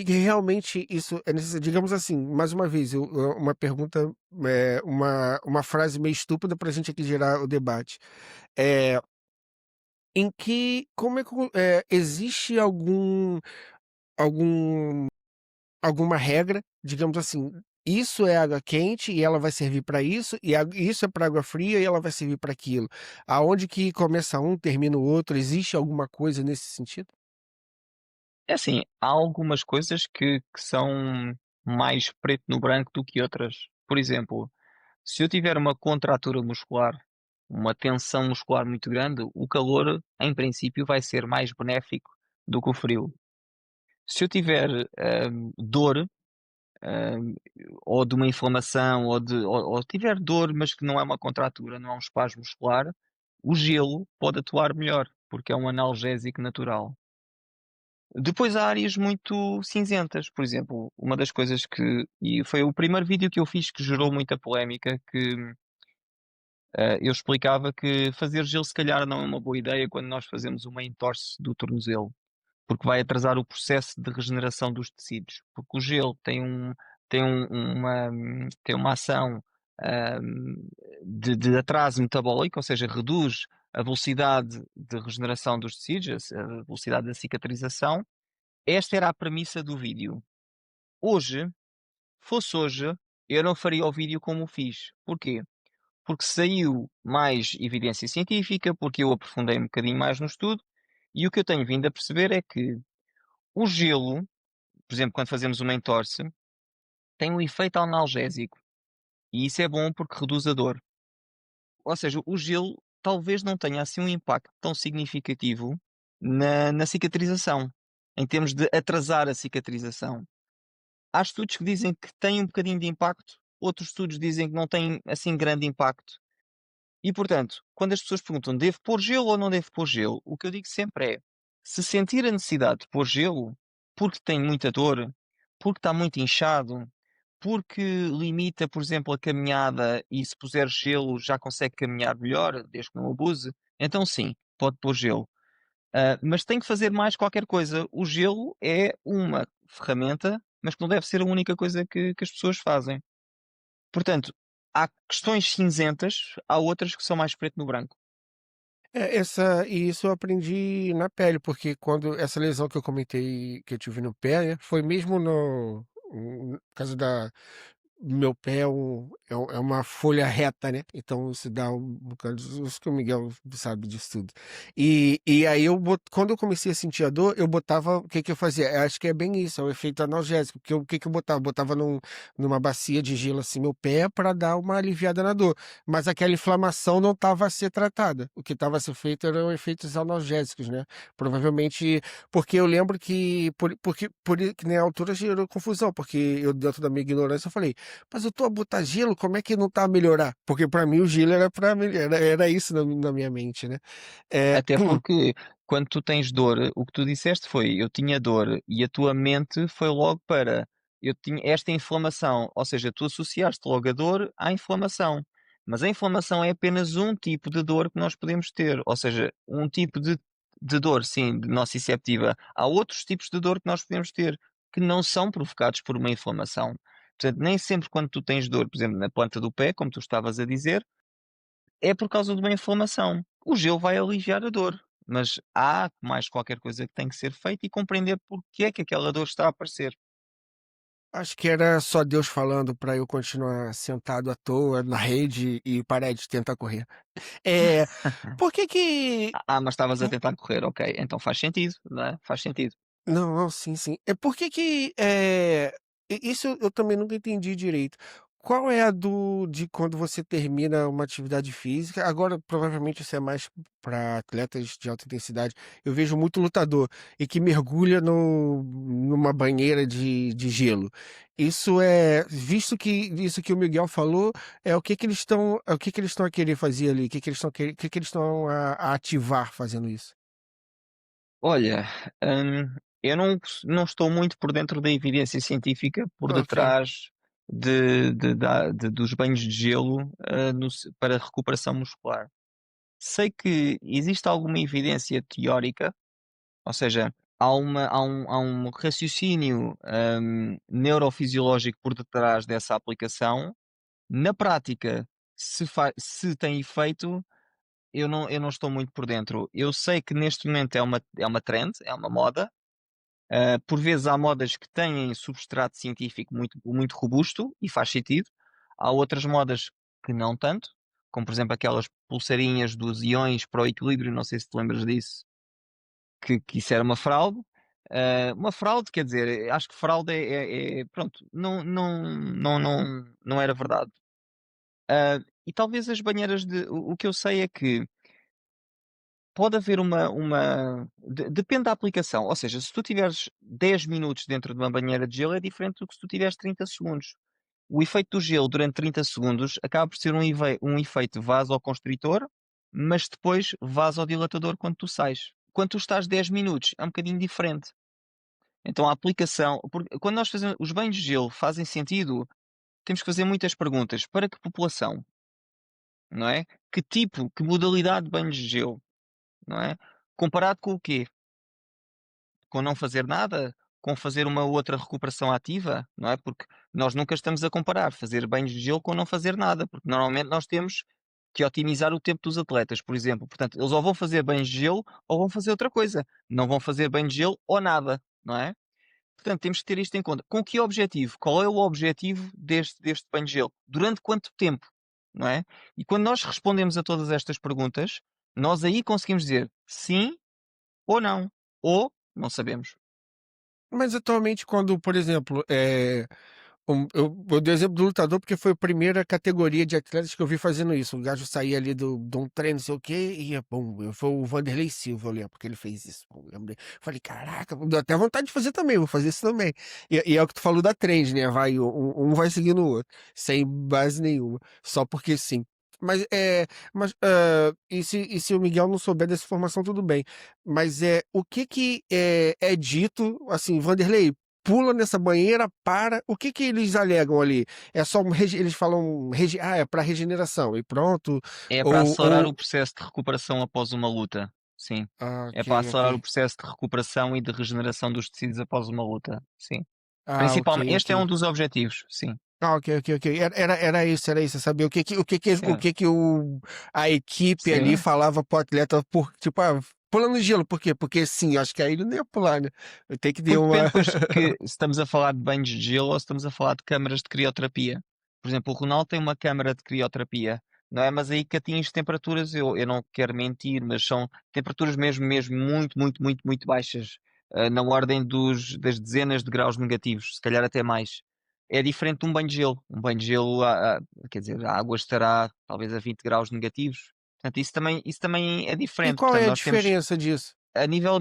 realmente isso é necessário? Digamos assim, mais uma vez, uma pergunta, uma frase meio estúpida para a gente aqui gerar o debate. É, como é que, existe algum alguma regra, digamos assim, isso é água quente e ela vai servir para isso, e isso é para água fria e ela vai servir para aquilo. Aonde que começa um, termina o outro, existe alguma coisa nesse sentido? É assim, há algumas coisas que são mais preto no branco do que outras. Por exemplo, se eu tiver uma contratura muscular, uma tensão muscular muito grande, o calor, em princípio, vai ser mais benéfico do que o frio. Se eu tiver, dor, hum, ou de uma inflamação ou tiver dor, mas que não é uma contratura, não é um espasmo muscular, o gelo pode atuar melhor, porque é um analgésico natural. Depois há áreas muito cinzentas, por exemplo, uma das coisas e foi o primeiro vídeo que eu fiz que gerou muita polémica, eu explicava que fazer gelo se calhar não é uma boa ideia quando nós fazemos uma entorse do tornozelo, porque vai atrasar o processo de regeneração dos tecidos, porque o gelo tem uma ação, de atraso metabólico, ou seja, reduz a velocidade de regeneração dos tecidos, a velocidade da cicatrização. Esta era a premissa do vídeo. Hoje, fosse hoje, eu não faria o vídeo como o fiz. Porquê? Porque saiu mais evidência científica, porque eu aprofundei um bocadinho mais no estudo, e o que eu tenho vindo a perceber é que o gelo, por exemplo, quando fazemos uma entorse, tem um efeito analgésico, e isso é bom porque reduz a dor. Ou seja, o gelo talvez não tenha assim um impacto tão significativo na cicatrização, em termos de atrasar a cicatrização. Há estudos que dizem que tem um bocadinho de impacto, outros estudos dizem que não tem assim grande impacto. E portanto, quando as pessoas perguntam: "Devo pôr gelo ou não devo pôr gelo?", o que eu digo sempre é: se sentir a necessidade de pôr gelo, porque tem muita dor, porque está muito inchado, porque limita, por exemplo, a caminhada e se puser gelo já consegue caminhar melhor, desde que não abuse, então sim, pode pôr gelo. Mas tem que fazer mais qualquer coisa. O gelo é uma ferramenta, mas que não deve ser a única coisa que as pessoas fazem. Portanto, há questões cinzentas, há outras que são mais preto no branco. E isso eu aprendi na pele, porque quando essa lesão que eu comentei que eu tive no pé, né, foi mesmo no caso da meu pé é uma folha reta, né, então isso dá um bocado isso que o Miguel sabe disso tudo. E aí quando eu comecei a sentir a dor, eu botava o que que eu fazia? Eu acho que é bem isso, é o efeito analgésico, porque o que que eu botava? Botava numa bacia de gelo, assim, meu pé para dar uma aliviada na dor, mas aquela inflamação não estava a ser tratada. O que estava a ser feito eram efeitos analgésicos, né? Provavelmente, porque eu lembro que, que na altura gerou confusão, porque eu, dentro da minha ignorância, eu falei, mas eu tô a botar gelo, como é que não tá a melhorar? Porque para mim o gelo era para melhorar, era isso na minha mente, né? É, Até porque quando tu tens dor, o que tu disseste foi: "Eu tinha dor", e a tua mente foi logo para: "Eu tinha esta inflamação", ou seja, tu associaste logo a dor à inflamação. Mas a inflamação é apenas um tipo de dor que nós podemos ter, ou seja, um tipo de dor, sim, de nociceptiva. Há outros tipos de dor que nós podemos ter, que não são provocados por uma inflamação. Portanto, nem sempre quando tu tens dor, por exemplo, na planta do pé, como tu estavas a dizer, é por causa de uma inflamação. O gelo vai aliviar a dor, mas há mais qualquer coisa que tem que ser feita e compreender porque é que aquela dor está a aparecer. acho que era só Deus falando para eu continuar sentado à toa na rede e parar de tentar correr. É, por que que Mas estavas a tentar correr, ok, então faz sentido, não é? Faz sentido. Não, não, sim, sim. É porque que, isso eu também nunca entendi direito. Qual é a de quando você termina uma atividade física, agora provavelmente isso é mais para atletas de alta intensidade, eu vejo muito lutador, e que mergulha numa banheira de gelo. Isso é visto que isso que o Miguel falou, o que que eles estão a querer fazer ali? O que que eles estão a ativar fazendo isso? Olha, eu não estou muito por dentro da evidência científica por Ok. detrás dos banhos de gelo, para recuperação muscular. Sei que existe alguma evidência teórica. Ou seja, há um raciocínio, neurofisiológico por detrás dessa aplicação. Na prática, se tem efeito, eu não estou muito por dentro. Eu sei que neste momento é uma trend, é uma moda. Por vezes há modas que têm substrato científico muito robusto e faz sentido. Há outras modas que não tanto, como por exemplo aquelas pulseirinhas dos íons para o equilíbrio, não sei se te lembras disso. Que isso era uma fraude, quer dizer, acho que fraude pronto, não era verdade. E talvez as banheiras o que eu sei é que pode haver depende da aplicação, ou seja, se tu tiveres 10 minutos dentro de uma banheira de gelo é diferente do que se tu tiveres 30 segundos. O efeito do gelo durante 30 segundos acaba por ser um efeito vasoconstritor, mas depois vasodilatador quando tu sais. Quando tu estás 10 minutos é um bocadinho diferente. Então a aplicação porque quando nós fazemos os banhos de gelo fazem sentido, temos que fazer muitas perguntas. Para que população, não é? Que tipo, que modalidade de banhos de gelo, não é? Comparado com o quê? Com não fazer nada? Com fazer uma outra recuperação ativa? Não é? Porque nós nunca estamos a comparar fazer banhos de gelo com não fazer nada, porque normalmente nós temos que otimizar o tempo dos atletas, por exemplo. Portanto, eles ou vão fazer banhos de gelo ou vão fazer outra coisa. Não vão fazer banho de gelo ou nada, não é? Portanto, temos que ter isto em conta. Com que objetivo? Qual é o objetivo deste banho de gelo? Durante quanto tempo? Não é? E quando nós respondemos a todas estas perguntas, nós aí conseguimos dizer sim ou não. Ou não sabemos. Mas atualmente quando, por exemplo, eu dei o exemplo do lutador porque foi a primeira categoria de atletas que eu vi fazendo isso. O gajo saía ali de um treino, não sei o quê, e ia, bom, foi o Vanderlei Silva, eu lembro que ele fez isso. Pô, eu lembrei. Falei, caraca, deu até vontade de fazer também, vou fazer isso também. E é o que tu falou da trend, né? Vai, um vai seguindo o outro, sem base nenhuma, só porque sim. E se o Miguel não souber dessa informação, tudo bem. Mas o que que é dito, assim, Vanderlei, pula nessa banheira, para. O que que eles alegam ali? É só eles falam, é para regeneração e pronto. É para Ou, acelerar ou... o processo de recuperação após uma luta. Sim. Ah, É ok, para ok. acelerar o processo de recuperação e de regeneração dos tecidos após uma luta. Sim. Ah, ok, Principalmente, ok. este é um dos objetivos. Sim. Ah, ok, ok, ok. Era isso, saber o Sim. que que a equipe ali Sim. falava pro atleta por, tipo, pula no gelo, por quê? Porque sim, acho que aí ele não ia pular, né? Eu tenho que ter Porque depende uma. depois que se estamos a falar de banhos de gelo ou se estamos a falar de câmaras de crioterapia. Por exemplo, o Ronaldo tem uma câmara de crioterapia, não é? Mas aí que atinge temperaturas, eu não quero mentir, mas são temperaturas mesmo muito, muito, muito, muito baixas, na ordem das dezenas de graus negativos, se calhar até mais. É diferente de um banho de gelo. Um banho de gelo, quer dizer, a água estará talvez a 20 graus negativos. Portanto, isso também é E diferente. qual Portanto, é a nós temos diferença disso? a nível,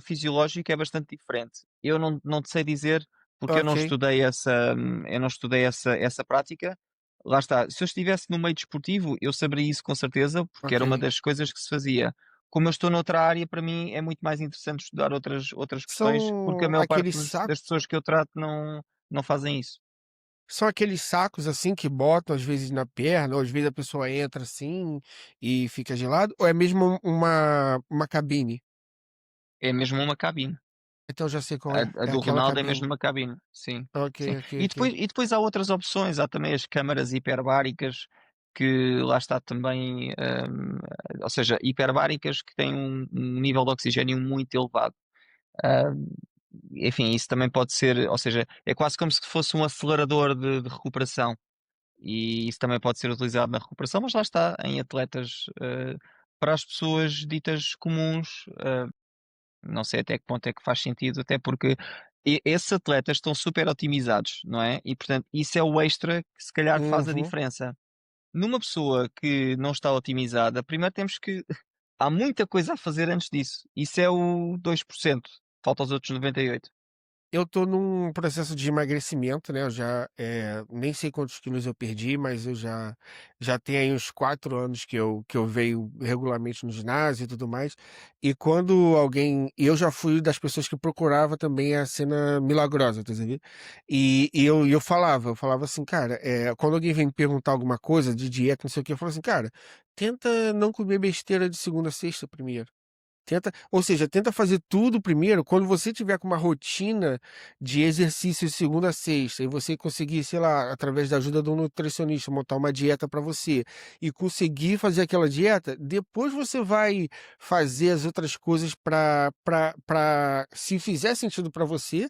fisiológico é bastante diferente. Eu não te sei dizer, porque Ok, eu não estudei essa prática. Lá está, se eu estivesse no meio desportivo, eu saberia isso com certeza, porque era uma ok. das coisas que se fazia. Como eu estou noutra área, para mim é muito mais interessante estudar outras questões, porque a São maior parte aqueles sacos. das pessoas que eu trato não fazem isso. São aqueles sacos assim que botam às vezes na perna, ou às vezes a pessoa entra assim e fica gelado, ou é mesmo uma cabine? É mesmo uma cabine. Então já sei qual A é. a É do aquela Ronaldo é mesmo cabine. uma cabine, sim, Ok, sim. ok, E ok. depois há outras opções, há também as câmaras hiperbáricas que lá está também, ou seja, hiperbáricas que têm um nível de oxigênio muito elevado. Hum, Enfim, isso também pode ser, ou seja, é quase como se fosse um acelerador de recuperação, e isso também pode ser utilizado na recuperação, mas lá está, em atletas, para as pessoas ditas comuns, não sei até que ponto é que faz sentido, até porque esses atletas estão super otimizados, não é? E portanto, isso é o extra que se calhar faz a Uhum. diferença. Numa pessoa que não está otimizada, primeiro temos que. Há muita coisa a fazer antes disso. Isso é o 2%. Falta os outros 98%. Eu tô num processo de emagrecimento, né? Eu já nem sei quantos quilos eu perdi, mas eu já tenho aí uns 4 anos que eu venho regularmente no ginásio e tudo mais. E quando alguém. E eu já fui das pessoas que procurava também a cena milagrosa, tá entendendo? E eu falava assim, cara, quando alguém vem me perguntar alguma coisa de dieta, não sei o que, eu falo assim, cara, tenta não comer besteira de segunda a sexta primeiro. Ou seja, tenta fazer tudo primeiro. Quando você tiver com uma rotina de exercício de segunda a sexta e você conseguir, sei lá, através da ajuda de um nutricionista, montar uma dieta para você e conseguir fazer aquela dieta, depois você vai fazer as outras coisas se fizer sentido para Sim,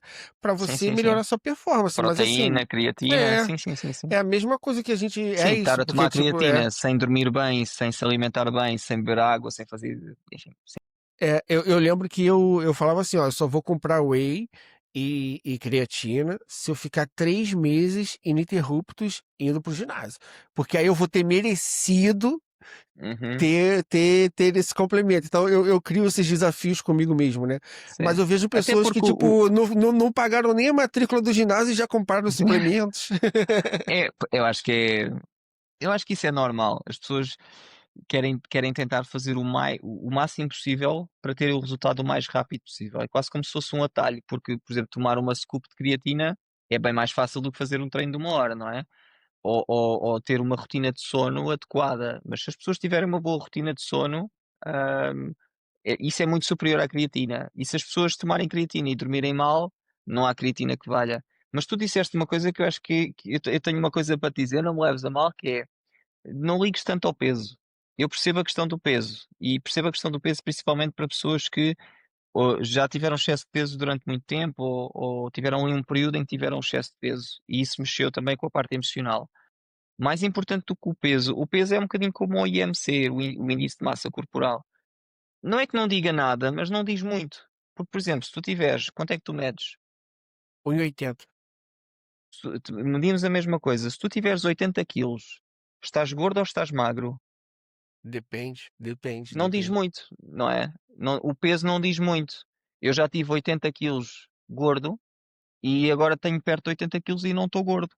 você sim, sim. melhorar sua performance. Mas assim, Proteína, creatina, é, sim, sim, sim, sim. é a mesma coisa que a gente, Sim, é estar isso, a porque tomar tipo, creatina sem dormir bem, sem se alimentar bem, sem beber água, sem fazer. Enfim, sim. eu lembro que eu falava assim, ó, eu só vou comprar whey e creatina se eu ficar 3 meses ininterruptos indo pro ginásio. Porque aí eu vou ter merecido Uhum. ter esse complemento. Então eu crio esses desafios comigo mesmo, né? Mas Sim. eu vejo Até pessoas que, porque o tipo, não pagaram nem a matrícula do ginásio e já compraram suplementos. eu acho que eu acho que isso é normal. As pessoas querem tentar fazer o máximo possível para ter o resultado o mais rápido possível. É quase como se fosse um atalho, porque, por exemplo, tomar uma scoop de creatina é bem mais fácil do que fazer um treino de 1 hora, não é? Ou ter uma rotina de sono adequada. Mas se as pessoas tiverem uma boa rotina de sono, hum, isso é muito superior à creatina. E se as pessoas tomarem creatina e dormirem mal, não há creatina que valha. Mas tu disseste uma coisa que eu acho que eu tenho uma coisa para te dizer, não me leves a mal, que é não ligues tanto ao peso. Eu percebo a questão do peso e percebo a questão do peso principalmente para pessoas que ou já tiveram excesso de peso durante muito tempo ou tiveram ali um período em que tiveram excesso de peso e isso mexeu também com a parte emocional. Mais importante do que o peso é um bocadinho como o IMC, o índice de massa corporal. Não é que não diga nada, mas não diz muito. Porque, por exemplo, se tu tiveres, quanto é que tu medes? 1,80. Medimos a mesma coisa. Se tu tiveres 80 quilos, estás gordo ou estás magro? Depende, depende, Não diz depende. muito, não é? O peso não diz muito. Eu já tive 80 quilos gordo e agora tenho perto de 80 quilos e não estou gordo.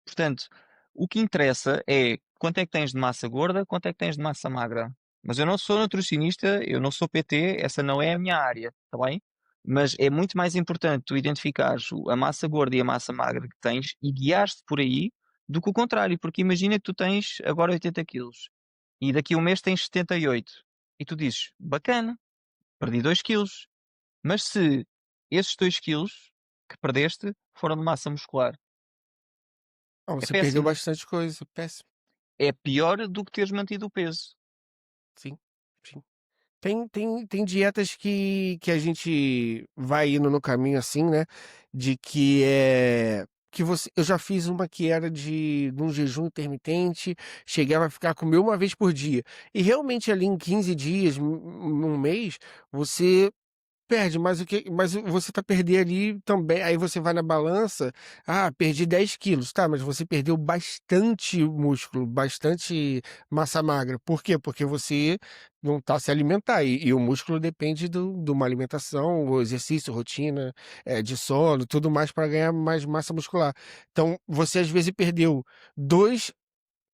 Portanto, o que interessa é quanto é que tens de massa gorda, quanto é que tens de massa magra. Mas eu não sou nutricionista, eu não sou PT, essa não é a minha área, está bem? Mas é muito mais importante tu identificares a massa gorda e a massa magra que tens e guiares-te por aí do que o contrário, porque imagina que tu tens agora 80 quilos e daqui a um mês tens 78 e tu dizes, bacana, perdi 2 quilos. Mas se esses 2 quilos que perdeste foram de massa muscular, Ah, é você perdeu péssimo. bastante coisa, péssimo. É pior do que teres mantido o peso. Sim, sim. Tem dietas que a gente vai indo no caminho assim, né? De que é. Que você, eu já fiz uma que era de um jejum intermitente, chegava a ficar comer uma vez por dia. E realmente ali em 15 dias, num mês, você perde, mas você tá perdendo ali também. Aí você vai na balança, perdi 10 quilos, tá? Mas você perdeu bastante músculo, bastante massa magra. Por quê? Porque você não tá se alimentar. E o músculo depende de uma alimentação, o exercício, rotina, de sono, tudo mais para ganhar mais massa muscular. Então, você às vezes perdeu dois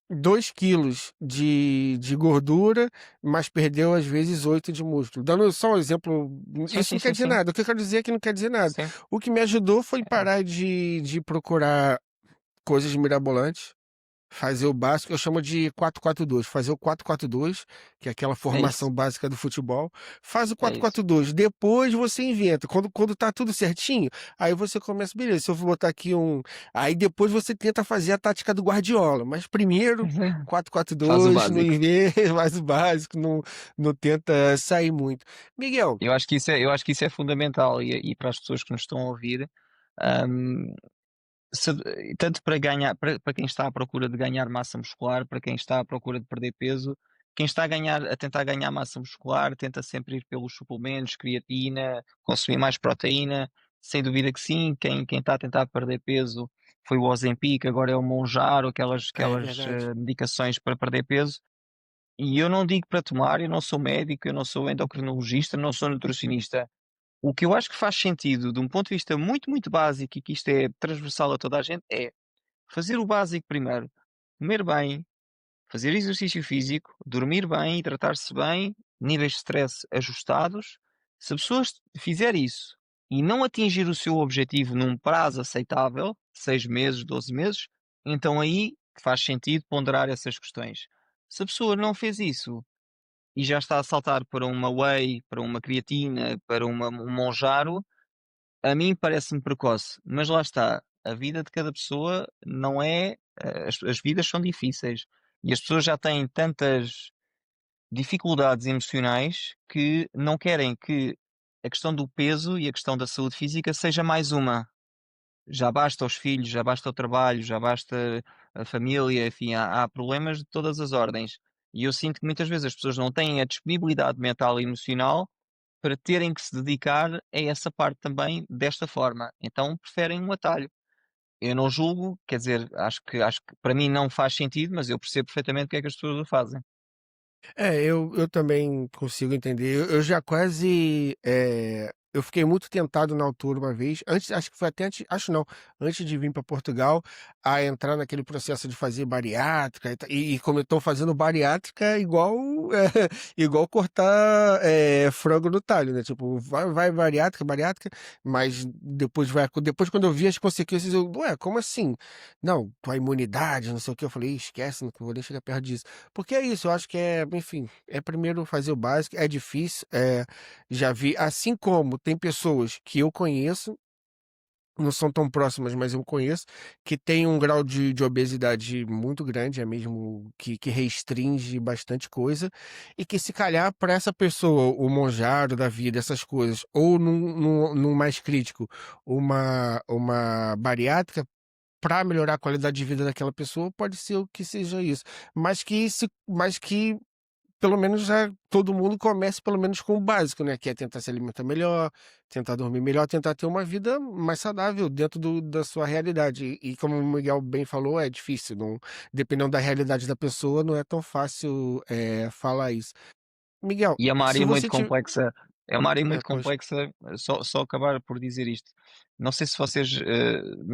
2 quilos de gordura, mas perdeu às vezes 8 de músculo. Dando só um exemplo, Sim, isso sim, não quer sim, dizer sim. nada. O que eu quero dizer é que não quer dizer nada. Sim. O que me ajudou foi É. parar de procurar coisas mirabolantes. Fazer o básico, eu chamo de 4-4-2. Fazer o 4-4-2, que é aquela É formação isso. básica do futebol. Faz o É isso. 4-4-2. Depois você inventa. Quando tá tudo certinho, aí você começa, beleza, se eu vou botar aqui um. Aí depois você tenta fazer a tática do Guardiola. Mas primeiro, Faz o 4-4-2, não básico. inventa, faz o básico, não tenta sair muito. Miguel, Eu acho que isso é fundamental e para as pessoas que nos estão a ouvir, hum, se- tanto para ganhar, para quem está à procura de ganhar massa muscular, para quem está à procura de perder peso, quem está a tentar ganhar massa muscular, tenta sempre ir pelos suplementos, creatina, consumir mais proteína, sem dúvida que sim. Quem está a tentar perder peso foi o Ozempic, agora é o Monjaro, aquelas, é aquelas verdade. eh, medicações para perder peso. E eu não digo para tomar, eu não sou médico, eu não sou endocrinologista, não sou nutricionista. O que eu acho que faz sentido, de um ponto de vista muito, muito básico, e que isto é transversal a toda a gente, é fazer o básico primeiro. Comer bem, fazer exercício físico, dormir bem, hidratar-se bem, níveis de stress ajustados. Se a pessoa fizer isso e não atingir o seu objetivo num prazo aceitável, 6 meses, 12 meses, então aí faz sentido ponderar essas questões. Se a pessoa não fez isso e já está a saltar para uma whey, para uma creatina, para um monjaro, a mim parece-me precoce, mas lá está, a vida de cada pessoa não é. As vidas são difíceis e as pessoas já têm tantas dificuldades emocionais que não querem que a questão do peso e a questão da saúde física seja mais uma. Já basta os filhos, já basta o trabalho, já basta a família, enfim, há problemas de todas as ordens. E eu sinto que muitas vezes as pessoas não têm a disponibilidade mental e emocional para terem que se dedicar a essa parte também desta forma. Então preferem um atalho. Eu não julgo, quer dizer, acho que para mim não faz sentido, mas eu percebo perfeitamente porque é que as pessoas o fazem. É, eu também consigo entender. Eu já quase, eu fiquei muito tentado na altura uma vez, antes acho que foi até antes acho não, antes de vir para Portugal, a entrar naquele processo de fazer bariátrica e como eu estou fazendo bariátrica é igual, igual cortar, frango no talho, né, tipo, vai bariátrica, bariátrica, mas depois quando eu vi as consequências eu: "Ué, como assim?". "Não, tua imunidade, não sei o quê", eu falei: "Esquece, não vou nem chegar perto disso". Porque é isso, eu acho que enfim, é primeiro fazer o básico, é difícil, já vi assim como tem pessoas que eu conheço, não são tão próximas, mas eu conheço, que tem um grau de obesidade muito grande, é mesmo que restringe bastante coisa, e que se calhar para essa pessoa, o monjaro da vida, essas coisas, ou num mais crítico, uma bariátrica, para melhorar a qualidade de vida daquela pessoa, pode ser o que seja isso. Mas que pelo menos já todo mundo comece pelo menos com o básico, né, que é tentar se alimentar melhor, tentar dormir melhor, tentar ter uma vida mais saudável dentro da sua realidade. E como o Miguel bem falou, é difícil, não, dependendo da realidade da pessoa, não é tão fácil, falar isso. Miguel, E é uma se área muito você tiver, complexa, é uma área muito pois, complexa, só acabar por dizer isto. Não sei se vocês,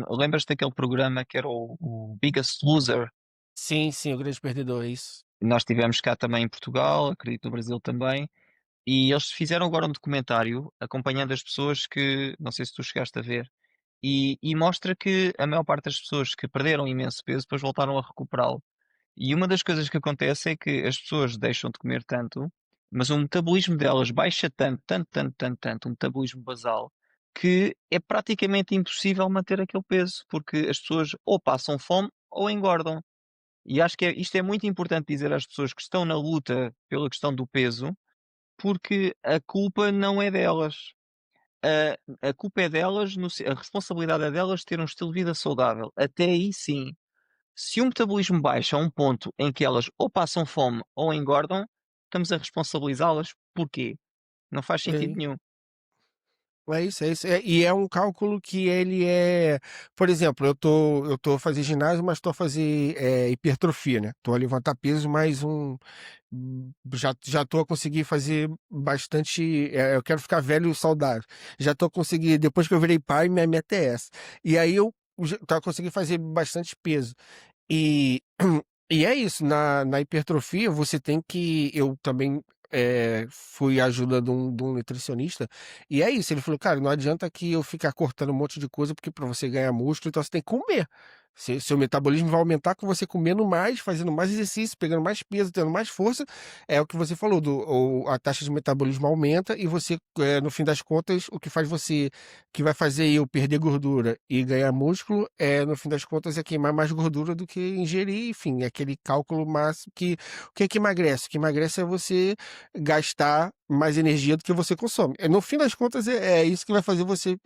lembras-te daquele programa que era o Biggest Loser? sim, sim, o grande perdedor, é isso. Nós tivemos cá também em Portugal, acredito no Brasil também, e eles fizeram agora um documentário acompanhando as pessoas que não sei se tu chegaste a ver, e mostra que a maior parte das pessoas que perderam imenso peso depois voltaram a recuperá-lo. E uma das coisas que acontece é que as pessoas deixam de comer tanto, mas o metabolismo delas baixa tanto, tanto, tanto, tanto, tanto, o metabolismo basal, que é praticamente impossível manter aquele peso, porque as pessoas ou passam fome ou engordam. E acho que isto é muito importante dizer às pessoas que estão na luta pela questão do peso, porque a culpa não é delas. A culpa é delas, a responsabilidade é delas ter um estilo de vida saudável. Até aí sim. Se o metabolismo baixa a um ponto em que elas ou passam fome ou engordam, estamos a responsabilizá-las. Porquê? Não faz sentido nenhum. É isso, é isso. E é um cálculo que ele é, por exemplo, eu tô a fazer ginásio, mas estou a fazer hipertrofia, né? Estou a levantar peso, mais já estou a conseguir fazer bastante. Eu quero ficar velho e saudável. Já estou a conseguir, depois que eu virei pai, minha meta é essa. E aí eu já tô a conseguir fazer bastante peso. E, e é isso, na hipertrofia você tem que. Eu também fui a ajuda de um nutricionista, e é isso. Ele falou, cara, não adianta que eu ficar cortando um monte de coisa, porque para você ganhar músculo, então você tem que comer. Seu metabolismo vai aumentar com você comendo mais, fazendo mais exercício, pegando mais peso, tendo mais força. É o que você falou, a taxa de metabolismo aumenta e você, no fim das contas, o que faz você, que vai fazer eu perder gordura e ganhar músculo, no fim das contas, é queimar mais gordura do que ingerir, enfim, é aquele cálculo máximo que, o que é que emagrece? O que emagrece é você gastar mais energia do que você consome. No fim das contas, é isso que vai fazer você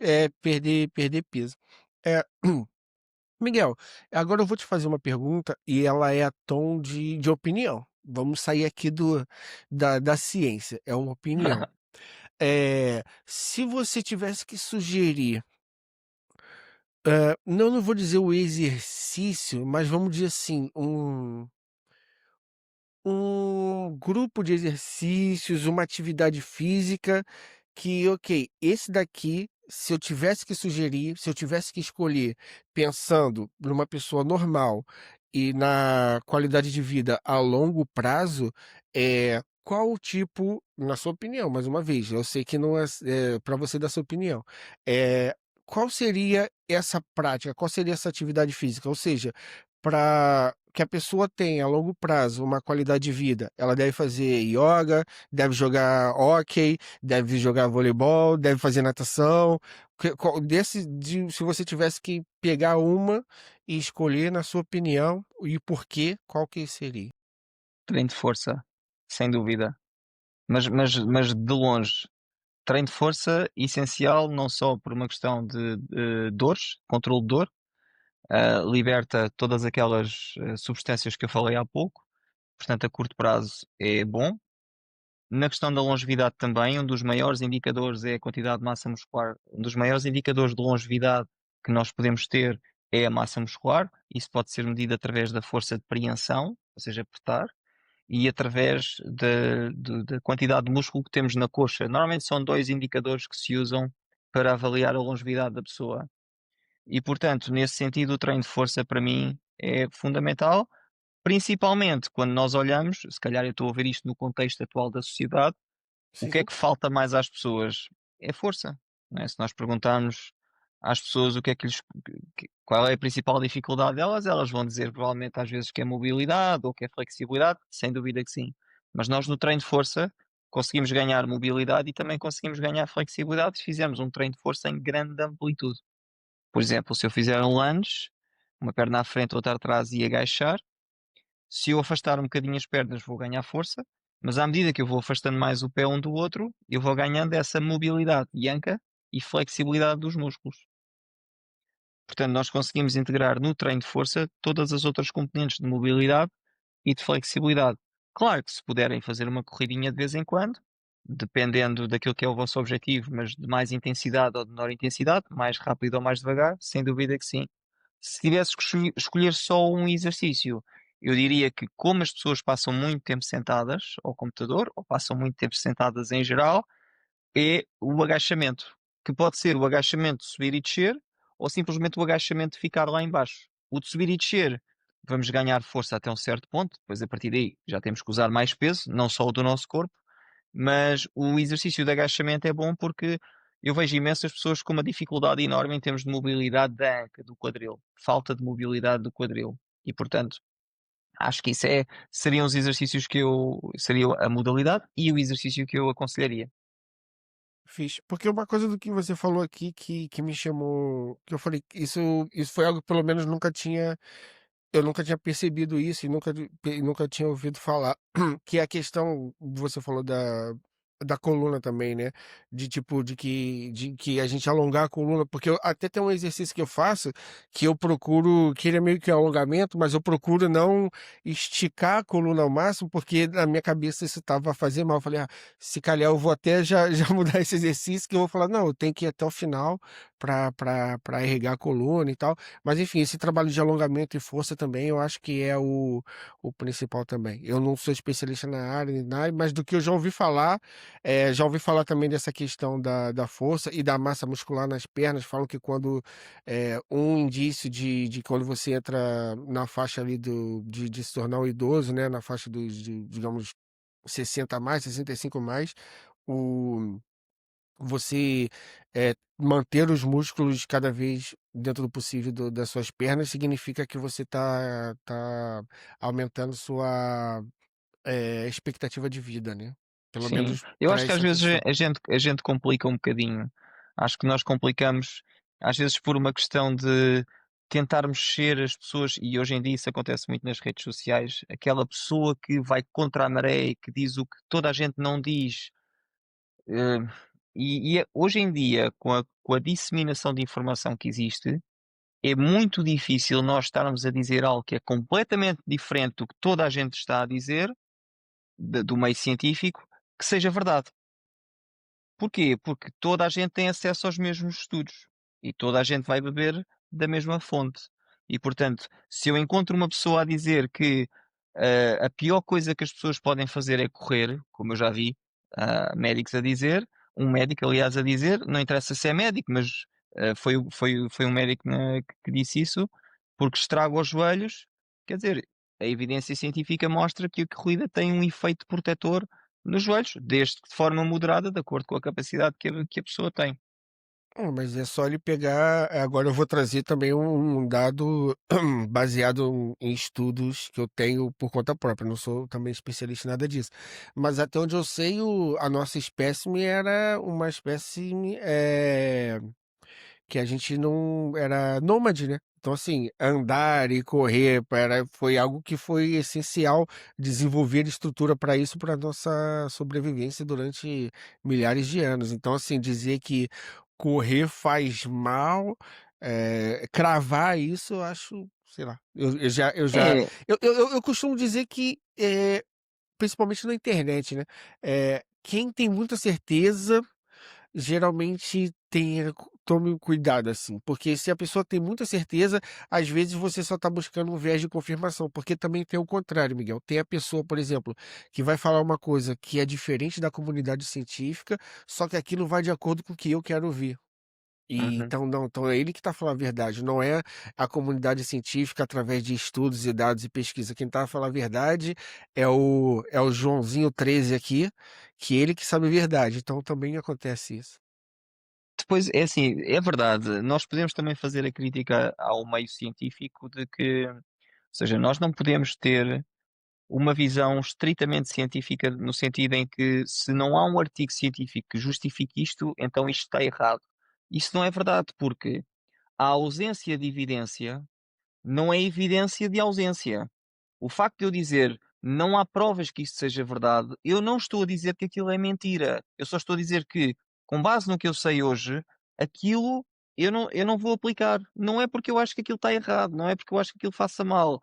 perder peso. É, Miguel, agora eu vou te fazer uma pergunta e ela é a tom de opinião. Vamos sair aqui da ciência, é uma opinião. Se você tivesse que sugerir, não vou dizer o exercício, mas vamos dizer assim, um grupo de exercícios, uma atividade física que, ok, esse daqui, se eu tivesse que sugerir, se eu tivesse que escolher, pensando numa pessoa normal e na qualidade de vida a longo prazo, qual o tipo, na sua opinião, mais uma vez, eu sei que não é, para você dar sua opinião, é, qual seria essa prática, qual seria essa atividade física? Ou seja, para que a pessoa tenha a longo prazo uma qualidade de vida, ela deve fazer yoga, deve jogar hóquei, deve jogar voleibol, deve fazer natação. Se você tivesse que pegar uma e escolher, na sua opinião, e por quê, qual que seria? Treino de força, sem dúvida. Mas de longe. Treino de força essencial não só por uma questão de dores, controle de dor, liberta todas aquelas substâncias que eu falei há pouco, portanto a curto prazo é bom. Na questão da longevidade também, um dos maiores indicadores é a quantidade de massa muscular. Um dos maiores indicadores de longevidade que nós podemos ter é a massa muscular. Isso pode ser medido através da força de preensão, ou seja, apertar, e através da quantidade de músculo que temos na coxa. Normalmente são dois indicadores que se usam para avaliar a longevidade da pessoa. E, portanto, nesse sentido, o treino de força para mim é fundamental, principalmente quando nós olhamos, se calhar eu estou a ver isto no contexto atual da sociedade, o Sim, que é sim. que falta mais às pessoas? É força, não é? Se nós perguntarmos às pessoas o que é que lhes, qual é a principal dificuldade delas, elas vão dizer provavelmente às vezes que é mobilidade ou que é flexibilidade, sem dúvida que sim. Mas nós no treino de força conseguimos ganhar mobilidade e também conseguimos ganhar flexibilidade se fizermos um treino de força em grande amplitude. Por exemplo, se eu fizer um lunge, uma perna à frente, outra atrás e agachar, se eu afastar um bocadinho as pernas, vou ganhar força, mas à medida que eu vou afastando mais o pé um do outro, eu vou ganhando essa mobilidade e anca e flexibilidade dos músculos. Portanto, nós conseguimos integrar no treino de força todas as outras componentes de mobilidade e de flexibilidade. Claro que se puderem fazer uma corridinha de vez em quando, dependendo daquilo que é o vosso objetivo, mas de mais intensidade ou de menor intensidade, mais rápido ou mais devagar, sem dúvida que sim. Se tivesse que escolher só um exercício, eu diria que como as pessoas passam muito tempo sentadas ao computador, ou passam muito tempo sentadas em geral, é o agachamento, que pode ser o agachamento de subir e descer, ou simplesmente o agachamento de ficar lá em baixo. O de subir e descer, vamos ganhar força até um certo ponto, depois a partir daí já temos que usar mais peso, não só o do nosso corpo, mas o exercício de agachamento é bom porque eu vejo imensas pessoas com uma dificuldade enorme em termos de mobilidade da anca, do quadril, falta de mobilidade do quadril. E portanto, acho que isso seriam os exercícios seria a modalidade e o exercício que eu aconselharia. Fiz. Porque uma coisa do que você falou aqui que me chamou, que eu falei, isso foi algo que pelo menos eu nunca tinha percebido isso e nunca tinha ouvido falar, que é a questão, você falou da coluna também, né? De tipo, de que a gente alongar a coluna, porque até tem um exercício que eu faço que eu procuro, que ele é meio que um alongamento, mas eu procuro não esticar a coluna ao máximo, porque na minha cabeça isso tava a fazer mal. Eu falei, se calhar eu vou até já mudar esse exercício, que eu vou falar, não, eu tenho que ir até o final para irrigar a coluna e tal. Mas enfim, esse trabalho de alongamento e força também, eu acho que é o principal também. Eu não sou especialista na área, nem nada, mas do que eu já ouvi falar, já ouvi falar também dessa questão da força e da massa muscular nas pernas. Falam que quando um indício de quando você entra na faixa ali de se tornar um idoso, né, na faixa digamos, 60 a mais, 65 a mais, o você manter os músculos cada vez dentro do possível das suas pernas significa que você tá aumentando sua expectativa de vida, né? Pelo Sim, menos eu para acho que às essa vezes questão. a gente complica um bocadinho. Acho que nós complicamos, às vezes por uma questão de tentarmos ser as pessoas, e hoje em dia isso acontece muito nas redes sociais, aquela pessoa que vai contra a maré e que diz o que toda a gente não diz. eh, hoje em dia, com a disseminação de informação que existe, é muito difícil nós estarmos a dizer algo que é completamente diferente do que toda a gente está a dizer, do meio científico, que seja verdade. Porquê? Porque toda a gente tem acesso aos mesmos estudos e toda a gente vai beber da mesma fonte. E, portanto, se eu encontro uma pessoa a dizer que a pior coisa que as pessoas podem fazer é correr, como eu já vi médicos a dizer, um médico, aliás, a dizer, não interessa se é médico, mas foi um médico que disse isso, porque estraga os joelhos. Quer dizer, a evidência científica mostra que a corrida tem um efeito protetor nos joelhos, desde que de forma moderada, de acordo com a capacidade que a pessoa tem. Mas é só ele pegar. Agora eu vou trazer também um dado baseado em estudos que eu tenho por conta própria. Não sou também especialista em nada disso. Mas até onde eu sei, a nossa espécime era uma espécime que a gente não era nômade, né? Então, assim, andar e correr foi algo que foi essencial desenvolver estrutura para isso, para nossa sobrevivência durante milhares de anos. Então, assim, dizer que correr faz mal, cravar isso, eu acho, sei lá. Eu já, É, eu costumo dizer que principalmente na internet, né, quem tem muita certeza, geralmente tome cuidado, assim, porque se a pessoa tem muita certeza, às vezes você só está buscando um viés de confirmação, porque também tem o contrário, Miguel. Tem a pessoa, por exemplo, que vai falar uma coisa que é diferente da comunidade científica, só que aquilo vai de acordo com o que eu quero ouvir. E Uhum. então não, então é ele que está falando a verdade, não é a comunidade científica através de estudos e dados e pesquisa. Quem está a falar a verdade é o Joãozinho 13 aqui, que ele que sabe a verdade. Então também acontece isso. Depois, é assim, é verdade, nós podemos também fazer a crítica ao meio científico de que, ou seja, nós não podemos ter uma visão estritamente científica no sentido em que se não há um artigo científico que justifique isto, então isto está errado. Isso não é verdade, porque a ausência de evidência não é evidência de ausência. O facto de eu dizer não há provas que isto seja verdade, eu não estou a dizer que aquilo é mentira. Eu só estou a dizer que, com base no que eu sei hoje, aquilo eu não vou aplicar. Não é porque eu acho que aquilo está errado, não é porque eu acho que aquilo faça mal.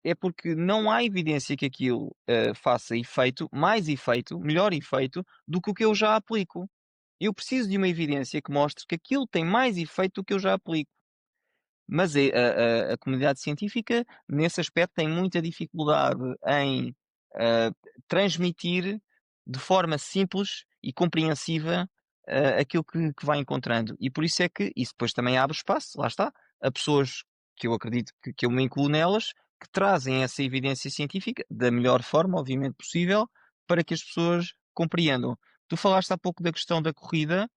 É porque não há evidência que aquilo faça efeito, mais efeito, melhor efeito, do que o que eu já aplico. Eu preciso de uma evidência que mostre que aquilo tem mais efeito do que eu já aplico. Mas a comunidade científica, nesse aspecto, tem muita dificuldade em, transmitir de forma simples e compreensiva, aquilo que vai encontrando. E por isso é que isso depois também abre espaço, lá está, a pessoas que eu acredito que eu me incluo nelas, que trazem essa evidência científica da melhor forma, obviamente, possível, para que as pessoas compreendam. Tu falaste há pouco da questão da corrida.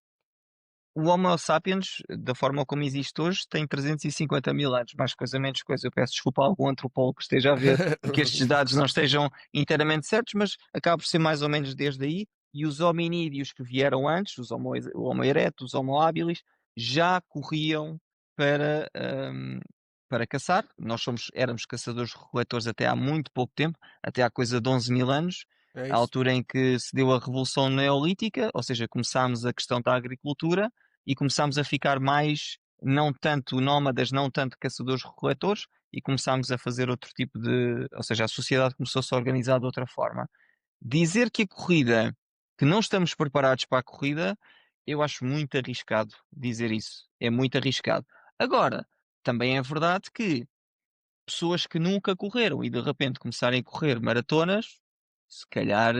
O Homo sapiens, da forma como existe hoje, tem 350 mil anos, mais coisa, menos coisa. Eu peço desculpa a algum antropólogo que esteja a ver e que estes dados não estejam inteiramente certos, mas acaba por ser mais ou menos desde aí. E os hominídeos que vieram antes, o Homo erectus, os Homo habilis, já corriam para, para caçar. Éramos caçadores-recoletores até há muito pouco tempo, até há coisa de 11 mil anos, É a isso. altura em que se deu a Revolução Neolítica, ou seja, começámos a questão da agricultura e começámos a ficar mais, não tanto nómadas, não tanto caçadores-recoletores, e começámos a fazer outro tipo de. Ou seja, a sociedade começou-se a organizar de outra forma. Dizer que a corrida, que não estamos preparados para a corrida, eu acho muito arriscado dizer isso. É muito arriscado. Agora, também é verdade que pessoas que nunca correram e de repente começarem a correr maratonas, se calhar,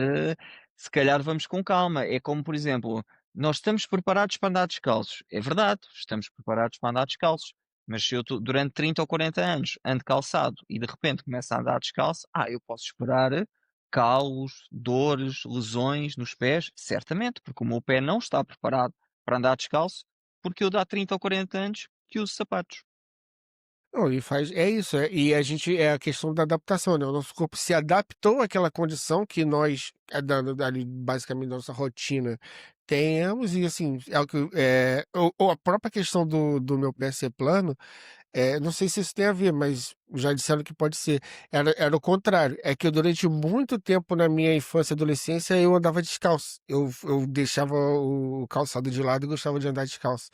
se calhar vamos com calma. É como, por exemplo, nós estamos preparados para andar descalços. É verdade, estamos preparados para andar descalços. Mas se eu durante 30 ou 40 anos ando calçado e de repente começo a andar descalço, eu posso esperar calos, dores, lesões nos pés, certamente, porque o meu pé não está preparado para andar descalço, porque eu dá 30 ou 40 anos que uso sapatos. Não, e faz é isso, e a gente é a questão da adaptação, né, o nosso corpo se adaptou àquela condição que nós, ali, basicamente, nossa rotina tenhamos e, assim, é o que ou a própria questão do meu pé ser plano, não sei se isso tem a ver, mas já disseram que pode ser. Era o contrário, é que eu durante muito tempo na minha infância e adolescência eu andava descalço, eu deixava o calçado de lado e gostava de andar descalço.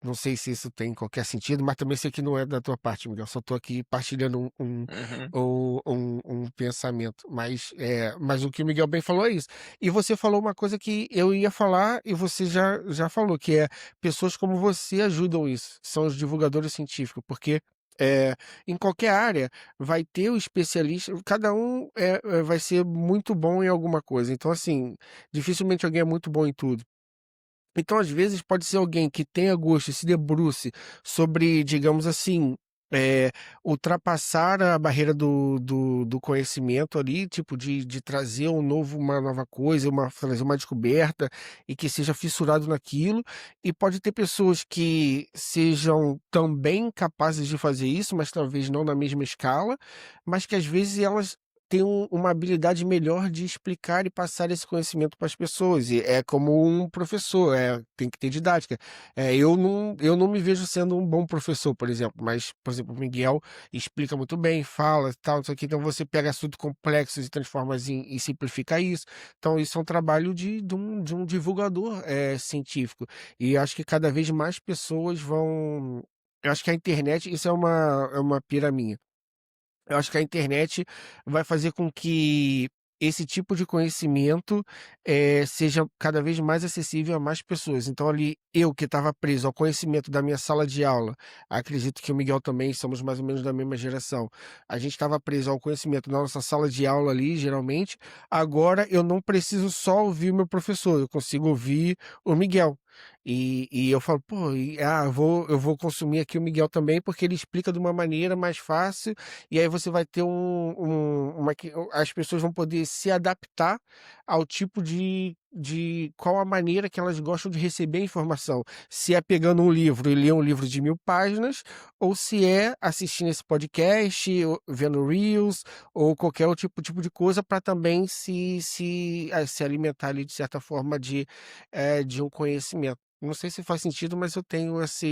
Não sei se isso tem qualquer sentido, mas também sei que não é da tua parte, Miguel. Só estou aqui partilhando Uhum. um pensamento. Mas o que o Miguel bem falou é isso. E você falou uma coisa que eu ia falar e você já falou, que é pessoas como você ajudam isso. São os divulgadores científicos, porque é, em qualquer área vai ter o especialista, cada um vai ser muito bom em alguma coisa. Então, assim, dificilmente alguém é muito bom em tudo. Então, às vezes, pode ser alguém que tenha gosto e se debruce sobre, digamos assim, eh, ultrapassar a barreira do conhecimento ali, tipo, de trazer uma nova coisa, trazer uma descoberta e que seja fissurado naquilo. E pode ter pessoas que sejam também capazes de fazer isso, mas talvez não na mesma escala, mas que às vezes elas tem uma habilidade melhor de explicar e passar esse conhecimento para as pessoas. E é como um professor, tem que ter didática. Eu não me vejo sendo um bom professor, por exemplo, mas, por exemplo, o Miguel explica muito bem, fala, tal, isso aqui. Então você pega assuntos complexos e transforma e simplifica isso. Então, isso é um trabalho de um divulgador científico. E acho que cada vez mais pessoas vão. Eu acho que a internet, isso é uma pira minha. Eu acho que a internet vai fazer com que esse tipo de conhecimento, seja cada vez mais acessível a mais pessoas. Então ali, eu que estava preso ao conhecimento da minha sala de aula, acredito que o Miguel também, somos mais ou menos da mesma geração, a gente estava preso ao conhecimento da nossa sala de aula ali, geralmente, agora eu não preciso só ouvir o meu professor, eu consigo ouvir o Miguel. E eu falo: "Pô, eu vou consumir aqui o Miguel também, porque ele explica de uma maneira mais fácil, e aí você vai ter uma que as pessoas vão poder se adaptar ao tipo de qual a maneira que elas gostam de receber a informação. Se é pegando um livro e ler um livro de 1000 páginas, ou se é assistindo esse podcast, ou vendo reels, ou qualquer outro tipo de coisa para também se alimentar ali de certa forma de um conhecimento. Não sei se faz sentido, mas eu tenho essa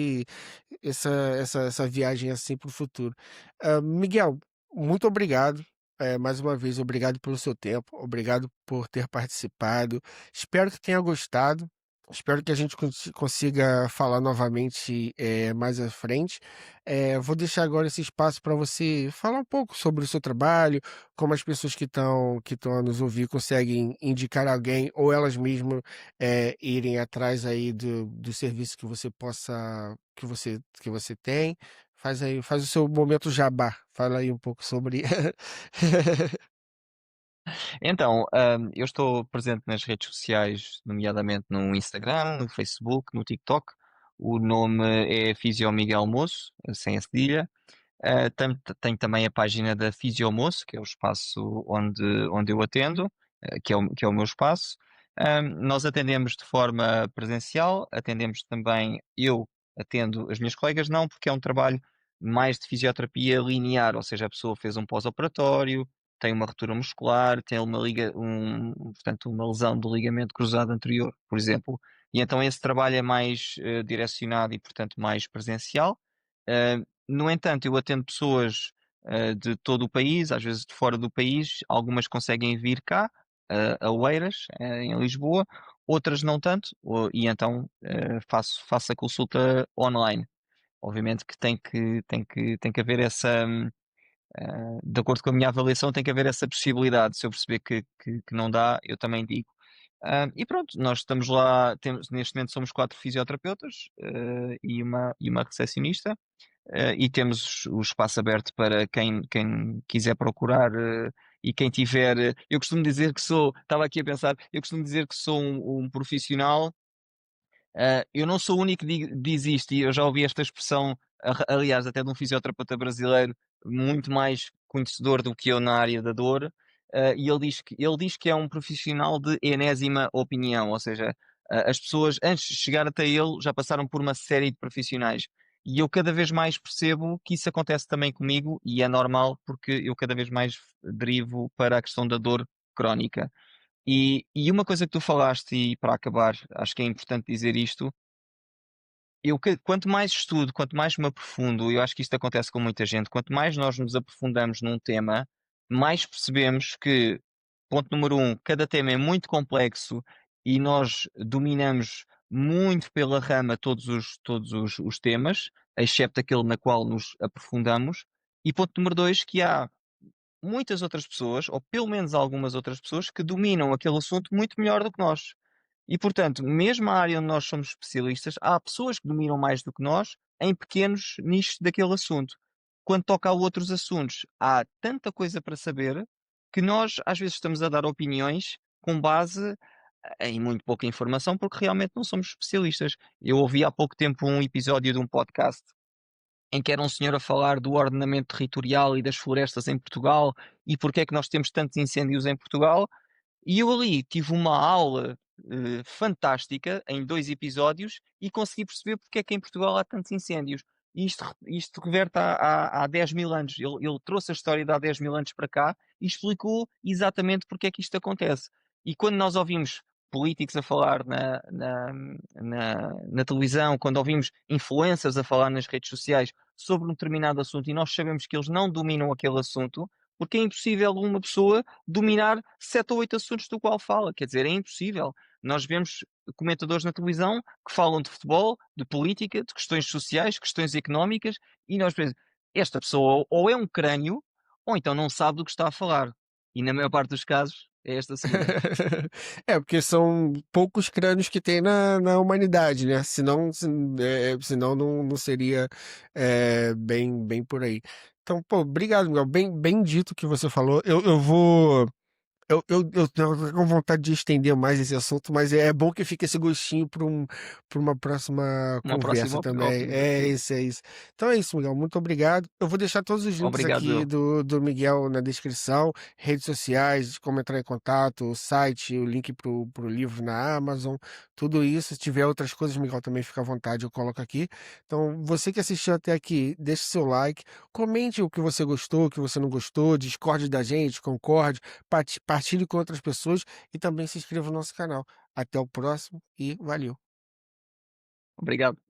essa viagem, assim, para o futuro. Miguel, muito obrigado, mais uma vez, obrigado pelo seu tempo, obrigado por ter participado. Espero que tenha gostado, espero que a gente consiga falar novamente, mais à frente. Vou deixar agora esse espaço para você falar um pouco sobre o seu trabalho, como as pessoas que estão a nos ouvir conseguem indicar alguém ou elas mesmas irem atrás aí do serviço que você possa que você tem. Faz o seu momento jabá, fala aí um pouco sobre Então, eu estou presente nas redes sociais, nomeadamente no Instagram, no Facebook, no TikTok. O nome é Fisio Miguel Moço, sem a cedilha. Tenho também a página da Fisiomoço, que é o espaço onde eu atendo, que é o meu espaço. Nós atendemos de forma presencial, atendemos também, eu atendo as minhas colegas, não, porque é um trabalho mais de fisioterapia linear, ou seja, a pessoa fez um pós-operatório, tem uma ruptura muscular, tem portanto, uma lesão do ligamento cruzado anterior, por exemplo. E então esse trabalho é mais direcionado e, portanto, mais presencial. No entanto, eu atendo pessoas de todo o país, às vezes de fora do país, algumas conseguem vir cá, a Oeiras, em Lisboa, outras não tanto, e então faço a consulta online. Obviamente que tem que haver de acordo com a minha avaliação, tem que haver essa possibilidade. Se eu perceber que não dá, eu também digo. E pronto, nós estamos lá, neste momento somos 4 fisioterapeutas e uma recepcionista. E temos o espaço aberto para quem quiser procurar e quem tiver. Eu costumo dizer que estava aqui a pensar, eu costumo dizer que sou um profissional. Eu não sou o único que diz isto, e eu já ouvi esta expressão, aliás, até de um fisioterapeuta brasileiro muito mais conhecedor do que eu na área da dor, e ele diz que é um profissional de enésima opinião, ou seja, as pessoas antes de chegar até ele já passaram por uma série de profissionais. E eu cada vez mais percebo que isso acontece também comigo, e é normal porque eu cada vez mais derivo para a questão da dor crónica. E uma coisa que tu falaste, e para acabar, acho que é importante dizer isto, quanto mais estudo, quanto mais me aprofundo, eu acho que isto acontece com muita gente, quanto mais nós nos aprofundamos num tema, mais percebemos que, ponto número um, cada tema é muito complexo e nós dominamos muito pela rama todos os temas, excepto aquele na qual nos aprofundamos. E ponto número dois, que há muitas outras pessoas, ou pelo menos algumas outras pessoas, que dominam aquele assunto muito melhor do que nós. E, portanto, mesmo a área onde nós somos especialistas, há pessoas que dominam mais do que nós em pequenos nichos daquele assunto. Quando toca a outros assuntos, há tanta coisa para saber que nós, às vezes, estamos a dar opiniões com base em muito pouca informação, porque realmente não somos especialistas. Eu ouvi há pouco tempo um episódio de um podcast em que era um senhor a falar do ordenamento territorial e das florestas em Portugal e porque é que nós temos tantos incêndios em Portugal. E eu ali tive uma aula fantástica em 2 episódios e consegui perceber porque é que em Portugal há tantos incêndios. E isto reverte há 10 mil anos. Ele trouxe a história de há 10 mil anos para cá e explicou exatamente porque é que isto acontece. E quando nós ouvimos políticos a falar na televisão, quando ouvimos influencers a falar nas redes sociais sobre um determinado assunto e nós sabemos que eles não dominam aquele assunto, porque é impossível uma pessoa dominar 7 ou 8 assuntos do qual fala. Quer dizer, é impossível. Nós vemos comentadores na televisão que falam de futebol, de política, de questões sociais, questões económicas, e nós pensamos, esta pessoa ou é um crânio, ou então não sabe do que está a falar. E na maior parte dos casos, é esta segunda. É, porque são poucos crânios que tem na humanidade, né? Senão não seria bem por aí. Então, pô, obrigado, Miguel. Bem dito o que você falou. Eu vou. Eu tenho com vontade de estender mais esse assunto, mas é bom que fique esse gostinho para uma próxima Uma conversa próxima também. É oportunidade. isso, é isso. Então é isso, Miguel. Muito obrigado. Eu vou deixar todos os links Obrigado aqui eu. do Miguel na descrição, redes sociais, como entrar em contato, o site, o link pro livro na Amazon, tudo isso. Se tiver outras coisas, Miguel, também fica à vontade, eu coloco aqui. Então, você que assistiu até aqui, deixe seu like, comente o que você gostou, o que você não gostou, discorde da gente, concorde. Partilhe com outras pessoas e também se inscreva no nosso canal. Até o próximo e valeu! Obrigado.